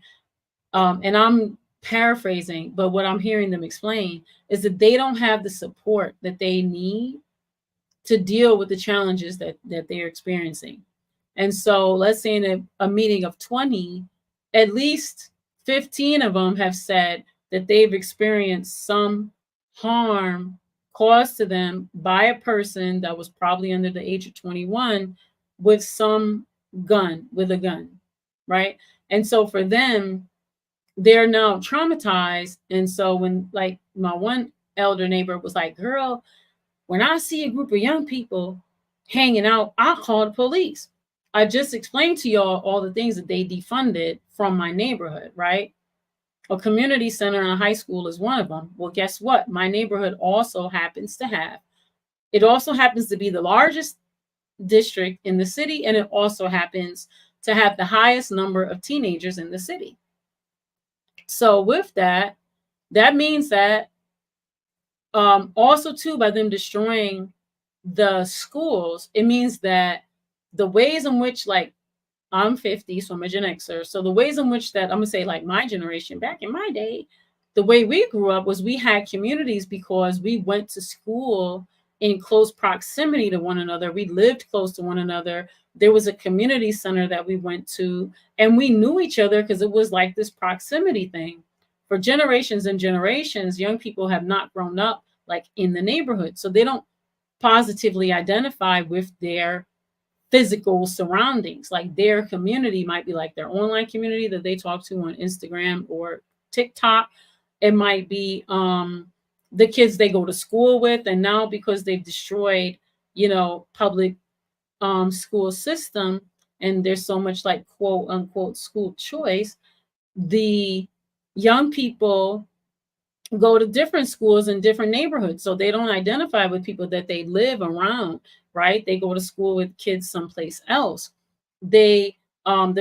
and I'm paraphrasing, but what I'm hearing them explain is that they don't have the support that they need to deal with the challenges that they're experiencing. And so let's say in a meeting of 20, at least 15 of them have said that they've experienced some harm caused to them by a person that was probably under the age of 21 with a gun, right? And so for them, they're now traumatized. And so when, like, my one elder neighbor was like, girl, when I see a group of young people hanging out, I'll call the police. I just explained to y'all all the things that they defunded from my neighborhood, right? A community center and a high school is one of them. Well, guess what? My neighborhood also happens to be the largest district in the city, and it also happens to have the highest number of teenagers in the city. So with that means that also too, by them destroying the schools, it means that the ways in which, like, I'm 50, so I'm a Gen Xer. So the ways in which that I'm gonna say, like, my generation back in my day, the way we grew up was we had communities because we went to school in close proximity to one another. We lived close to one another. There was a community center that we went to, and we knew each other because it was like this proximity thing. For generations and generations, young people have not grown up like in the neighborhood. So they don't positively identify with their physical surroundings. Like, their community might be like their online community that they talk to on Instagram or TikTok. It might be the kids they go to school with. And now, because they've destroyed, you know, public school system, and there's so much, like, quote unquote school choice, the young people go to different schools in different neighborhoods. So they don't identify with people that they live around, right? They go to school with kids someplace else. The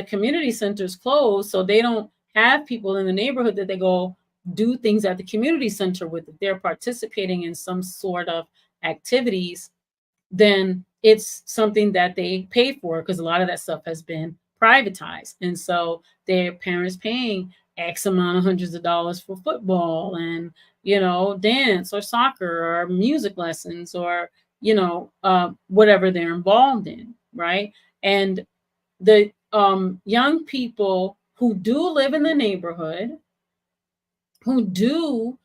community centers closed, so they don't have people in the neighborhood that they go do things at the community center with. If they're participating in some sort of activities, then it's something that they pay for, because a lot of that stuff has been privatized. And so their parents paying X amount of hundreds of dollars for football and, you know, dance or soccer or music lessons or, you know, whatever they're involved in, right? And the young people who do live in the neighborhood, who do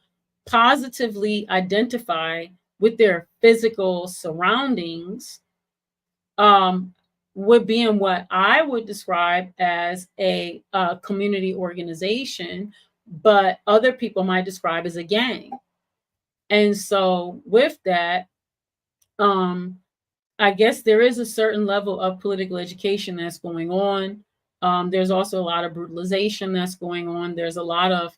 positively identify with their physical surroundings, would be in what I would describe as a community organization, but other people might describe as a gang. And so with that, I guess there is a certain level of political education that's going on. There's also a lot of brutalization that's going on. There's a lot of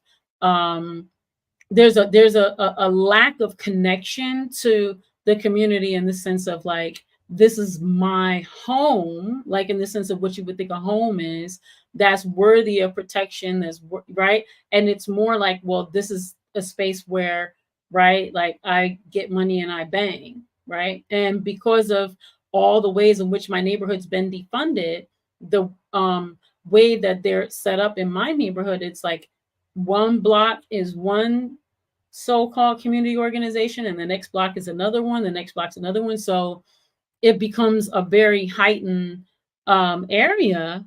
there's a lack of connection to the community, in the sense of, like, this is my home, like in the sense of what you would think a home is, that's worthy of protection, that's right. And it's more like, well, this is a space where, right, like I get money and I bang, right? And because of all the ways in which my neighborhood's been defunded, the way that they're set up in my neighborhood, it's like one block is one so-called community organization, and the next block is another one, the next block's another one. So it becomes a very heightened area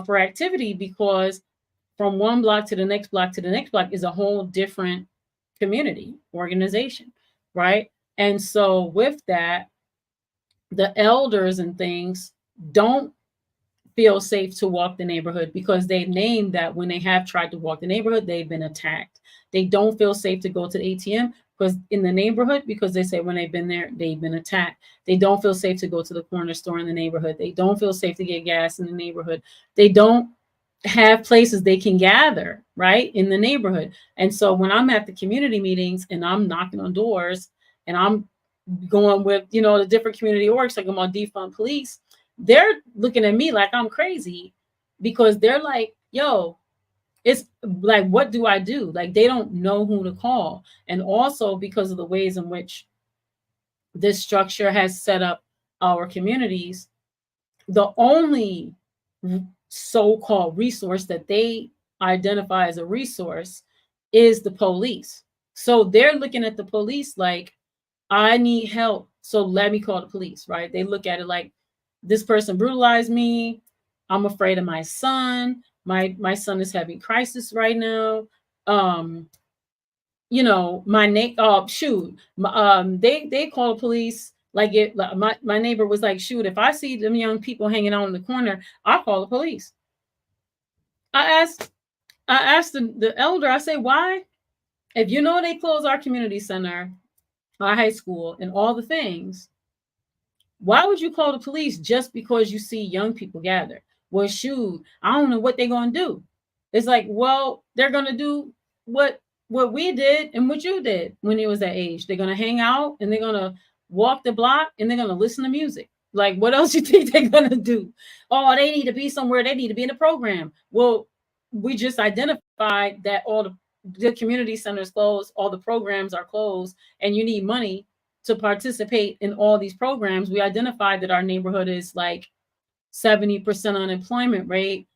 for activity, because from one block to the next block to the next block is a whole different community organization, right? And so with that, the elders and things don't feel safe to walk the neighborhood, because they've named that when they have tried to walk the neighborhood, they've been attacked. They don't feel safe to go to the ATM because in the neighborhood, because they say when they've been there, they've been attacked. They don't feel safe to go to the corner store in the neighborhood. They don't feel safe to get gas in the neighborhood. They don't have places they can gather, right, in the neighborhood. And so when I'm at the community meetings and I'm knocking on doors and I'm going with, you know, the different community orgs, like I'm on defund police, they're looking at me like I'm crazy, because they're like, yo, it's like, what do I do? Like, they don't know who to call. And also because of the ways in which this structure has set up our communities, the only so-called resource that they identify as a resource is the police. So they're looking at the police like, I need help, so let me call the police, right? They look at it like, this person brutalized me. I'm afraid of my son. My son is having crisis right now. You know, my they call the police. Like my neighbor was like, shoot, if I see them young people hanging out in the corner, I'll call the police. I asked the elder, I say, why? If you know they close our community center, our high school, and all the things, why would you call the police just because you see young people gather? Well, shoot, I don't know what they're going to do. It's like, well, they're going to do what we did and what you did when you was that age. They're going to hang out and they're going to walk the block and they're going to listen to music. Like, what else you think they're going to do? Oh, they need to be somewhere. They need to be in a program. Well, we just identified that all the community centers closed, all the programs are closed, and you need money to participate in all these programs. We identified that our neighborhood is like 70% unemployment rate.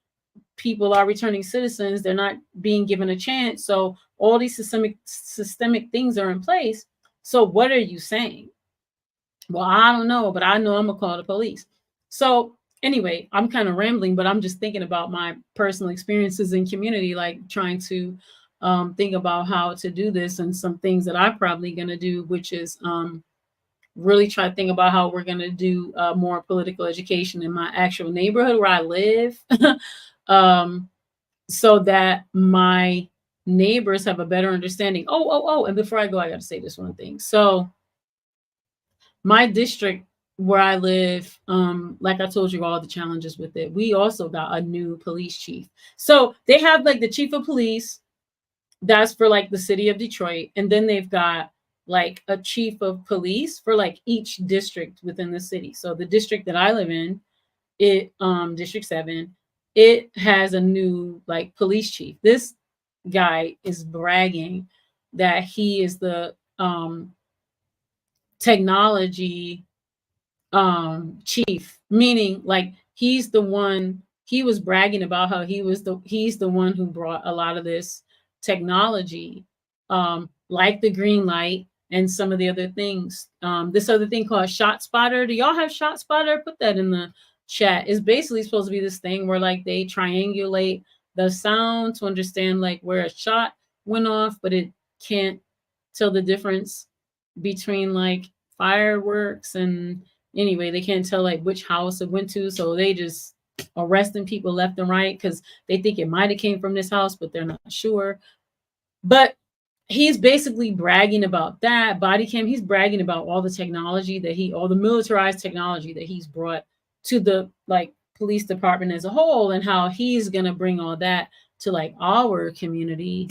People are returning citizens. They're not being given a chance. So all these systemic things are in place. So what are you saying? Well, I don't know, but I know I'm gonna call the police. So anyway, I'm kind of rambling, but I'm just thinking about my personal experiences in community, like trying to think about how to do this, and some things that I'm probably gonna do, which is really try to think about how we're going to do more political education in my actual neighborhood where I live, so that my neighbors have a better understanding. And before I go, I got to say this one thing. So my district where I live, like I told you, all the challenges with it, we also got a new police chief. So they have like the chief of police, that's for like the city of Detroit, and then they've got like a chief of police for like each district within the city. So the district that I live in, it District 7, it has a new like police chief. This guy is bragging that he is the technology chief, meaning like he's the one. He was bragging about how he's the one who brought a lot of this technology, like the green light and some of the other things. This other thing called Shot Spotter. Do y'all have Shot Spotter? Put that in the chat. It's basically supposed to be this thing where like they triangulate the sound to understand like where a shot went off, but it can't tell the difference between like fireworks, and anyway, they can't tell like which house it went to. So they just arresting people left and right because they think it might have came from this house, but they're not sure. But he's basically bragging about that body cam. He's bragging about all the technology that all the militarized technology that he's brought to the like police department as a whole, and how he's going to bring all that to like our community.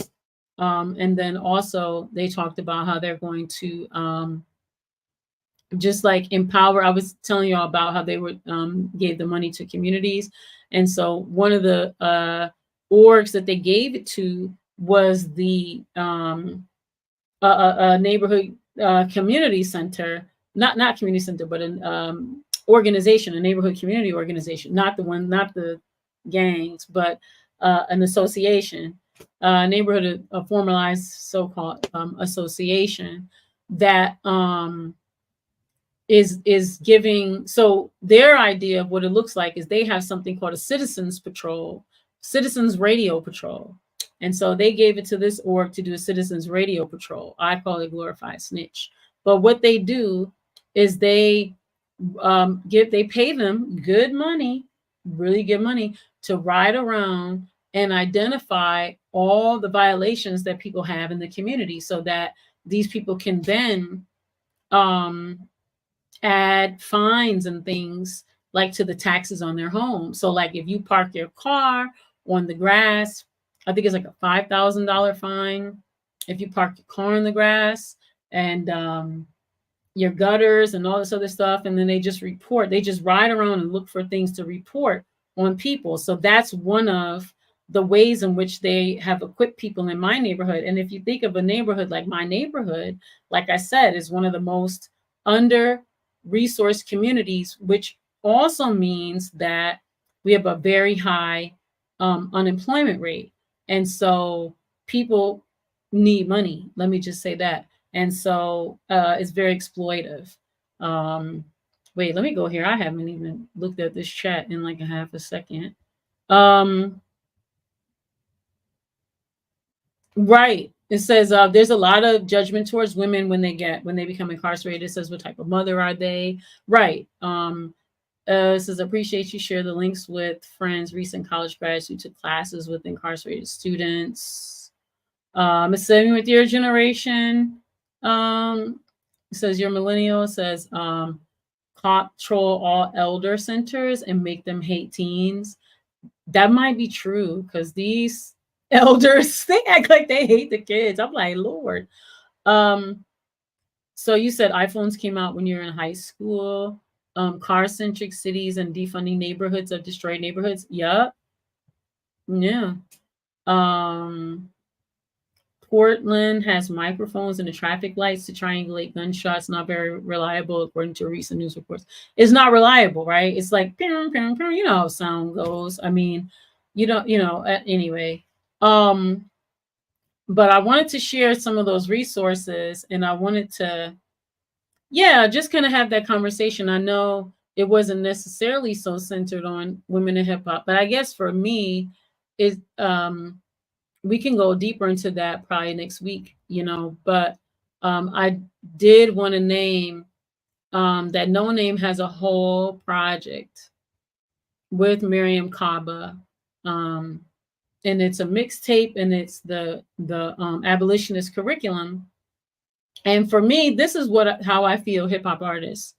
And then also they talked about how they're going to just like empower. I was telling you all about how they would gave the money to communities, and so one of the orgs that they gave it to was the neighborhood community center, not community center, but an organization, a neighborhood community organization, not the gangs, but an association, neighborhood, a formalized so-called association that is giving. So their idea of what it looks like is they have something called a citizens radio patrol. And so they gave it to this org to do a citizens radio patrol. I call it glorified snitch. But what they do is they pay them good money, really good money, to ride around and identify all the violations that people have in the community, so that these people can then add fines and things like to the taxes on their home. So like if you park your car on the grass, I think it's like a $5,000 fine if you park your car in the grass, and your gutters and all this other stuff. And then they just ride around and look for things to report on people. So that's one of the ways in which they have equipped people in my neighborhood. And if you think of a neighborhood like my neighborhood, like I said, is one of the most under-resourced communities, which also means that we have a very high unemployment rate. And so people need money. Let me just say that. And so it's very exploitive. Wait, let me go here. I haven't even looked at this chat in like a half a second. Right. It says there's a lot of judgment towards women when they become incarcerated. It says what type of mother are they? Right. It says appreciate you share the links with friends, recent college grads who took classes with incarcerated students. It's saying with your generation. It says your millennial. It says control all elder centers and make them hate teens. That might be true, because these elders, they act like they hate the kids. I'm like, Lord. So you said iPhones came out when you were in high school. Car-centric cities and defunding neighborhoods of destroyed neighborhoods. Yep. Yeah. Portland has microphones in the traffic lights to triangulate gunshots. Not very reliable, according to recent news reports. It's not reliable, right? It's like, you know how sound goes. I mean, anyway. But I wanted to share some of those resources, and I wanted to, just kind of have that conversation. I know it wasn't necessarily so centered on women in hip hop, but I guess for me, we can go deeper into that probably next week, but I did want to name that No Name has a whole project with Mariame Kaba. And it's a mixtape, and it's the abolitionist curriculum. And for me, this is how I feel hip hop artists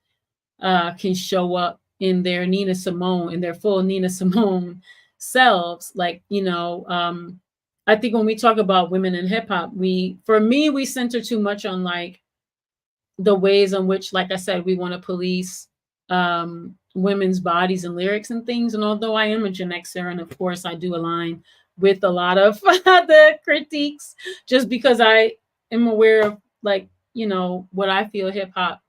can show up in their Nina Simone, in their full Nina Simone selves. Like, I think when we talk about women in hip hop, we center too much on like the ways in which, like I said, we want to police women's bodies and lyrics and things. And although I am a Gen Xer, and of course I do align with a lot of the critiques, just because I am aware of, like, what I feel hip hop,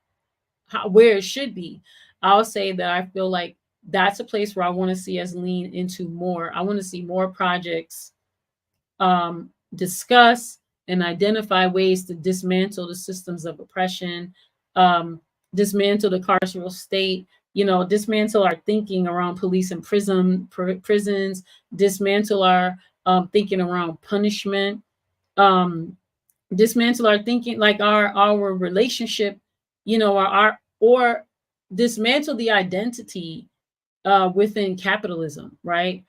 where it should be. I'll say that I feel like that's a place where I want to see us lean into more. I want to see more projects discuss and identify ways to dismantle the systems of oppression, dismantle the carceral state, dismantle our thinking around police and prisons, dismantle our thinking around punishment, dismantle our thinking, like our relationship, or dismantle the identity within capitalism, right?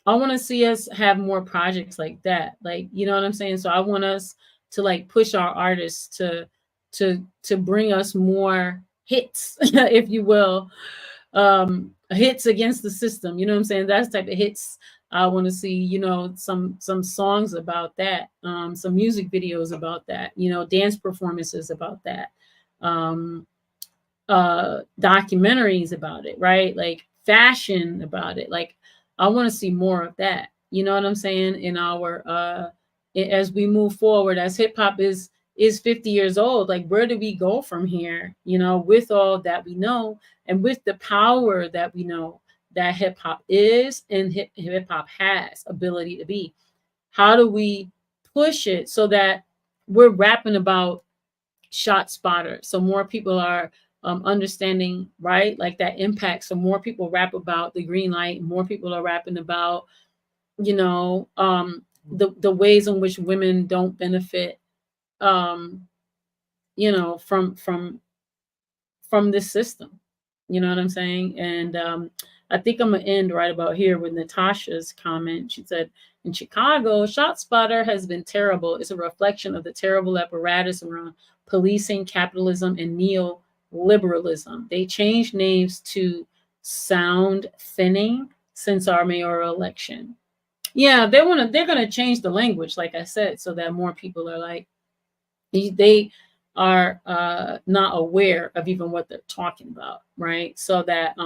I want to see us have more projects like that, like, you know what I'm saying? So I want us to like push our artists to bring us more hits, if you will, hits against the system. You know what I'm saying? That's the type of hits I want to see. Some songs about that, some music videos about that, dance performances about that. documentaries about it, right? Like fashion about it. Like I want to see more of that. You know what I'm saying? In our as we move forward, as hip hop is 50 years old, like where do we go from here? You know, with all that we know and with the power that we know that hip hop is and hip hop has ability to be. How do we push it so that we're rapping about shot spotter, so more people are understanding, right, like that impact, so more people rap about the green light, more people are rapping about, you know, the ways in which women don't benefit, you know, from this system. You know what I'm saying? And I think I'm gonna end right about here with Natasha's comment. She said, in Chicago, ShotSpotter has been terrible. It's a reflection of the terrible apparatus around policing, capitalism, and neoliberalism. They changed names to sound thinning since our mayoral election. Yeah, they're gonna change the language, like I said, so that more people are like, they are not aware of even what they're talking about, right? So that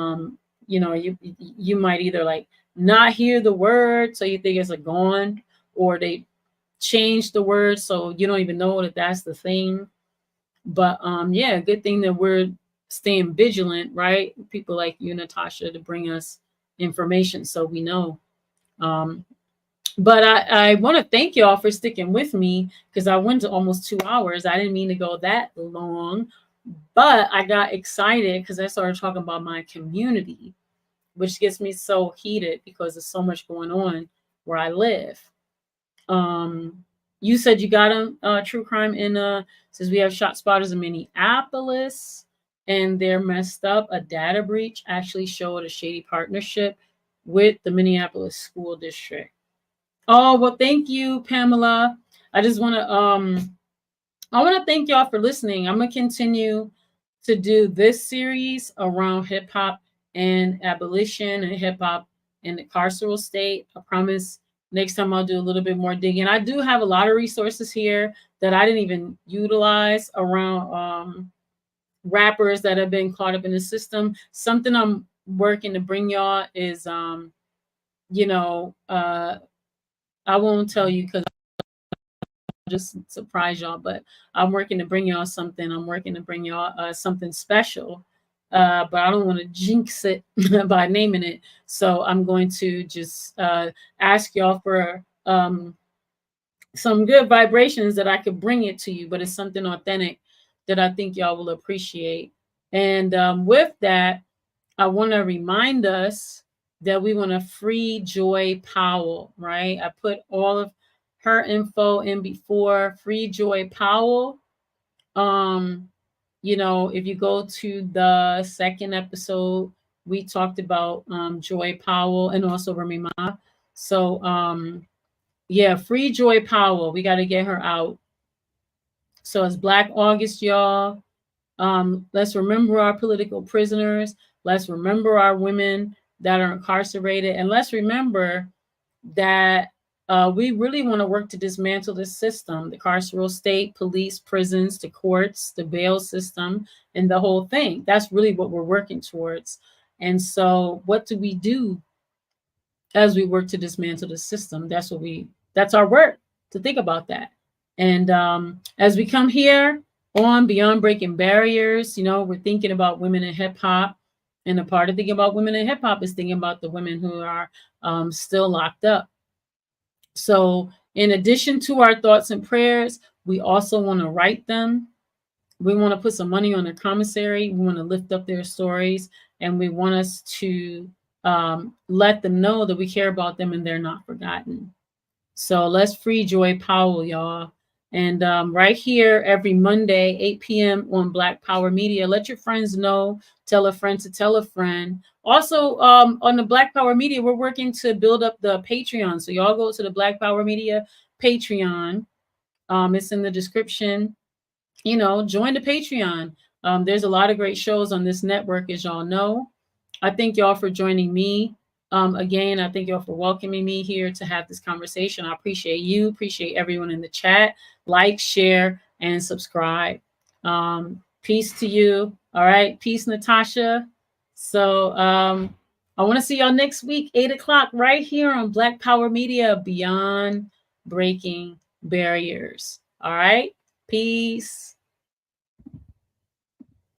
you know, you might either like not hear the word, so you think it's a gone, or they change the word so you don't even know that that's the thing. But yeah, good thing that we're staying vigilant, right? People like you, Natasha, to bring us information so we know. But I want to thank y'all for sticking with me, because I went to almost 2 hours. I didn't mean to go that long, but I got excited because I started talking about my community, which gets me so heated because there's so much going on where I live. You said you got a true crime in since we have shot spotters in Minneapolis and they're messed up. A data breach actually showed a shady partnership with the Minneapolis school district. Oh, well, thank you, Pamela. I just want to thank y'all for listening. I'm going to continue to do this series around hip hop and abolition and hip hop in the carceral state. I promise next time I'll do a little bit more digging. I do have a lot of resources here that I didn't even utilize around rappers that have been caught up in the system. Something I'm working to bring y'all is, you know, I won't tell you because I'll just surprise y'all, but I'm working to bring y'all something. I'm working to bring y'all something special, but I don't want to jinx it by naming it. So I'm going to just ask y'all for some good vibrations that I could bring it to you, but it's something authentic that I think y'all will appreciate. And with that, I want to remind us that we want to free Joy Powell, right? I put all of her info in before. Free Joy Powell. You know, if you go to the second episode, we talked about Joy Powell and also Remy Ma. So yeah, free Joy Powell. We got to get her out. So it's Black August, y'all. Let's remember our political prisoners. Let's remember our women that are incarcerated. And let's remember that we really want to work to dismantle the system, the carceral state, police, prisons, the courts, the bail system, and the whole thing. That's really what we're working towards. And so what do we do as we work to dismantle the system? That's our work, to think about that. And as we come here on Beyond Breaking Barriers, you know, we're thinking about women in hip hop. And a part of thinking about women in hip hop is thinking about the women who are still locked up. So in addition to our thoughts and prayers, we also want to write them. We want to put some money on their commissary. We want to lift up their stories. And we want us to let them know that we care about them and they're not forgotten. So let's free Joy Powell, y'all. And right here every Monday, 8 p.m. on Black Power Media. Let your friends know. Tell a friend to tell a friend. Also, on the Black Power Media, we're working to build up the Patreon. So y'all go to the Black Power Media Patreon. It's in the description. You know, join the Patreon. There's a lot of great shows on this network, as y'all know. I thank y'all for joining me. Again, I thank y'all for welcoming me here to have this conversation. I appreciate you, appreciate everyone in the chat. Like, share, and subscribe. Peace to you. All right. Peace, Natasha. So I want to see y'all next week, 8 o'clock, right here on Black Power Media, Beyond Breaking Barriers. All right. Peace.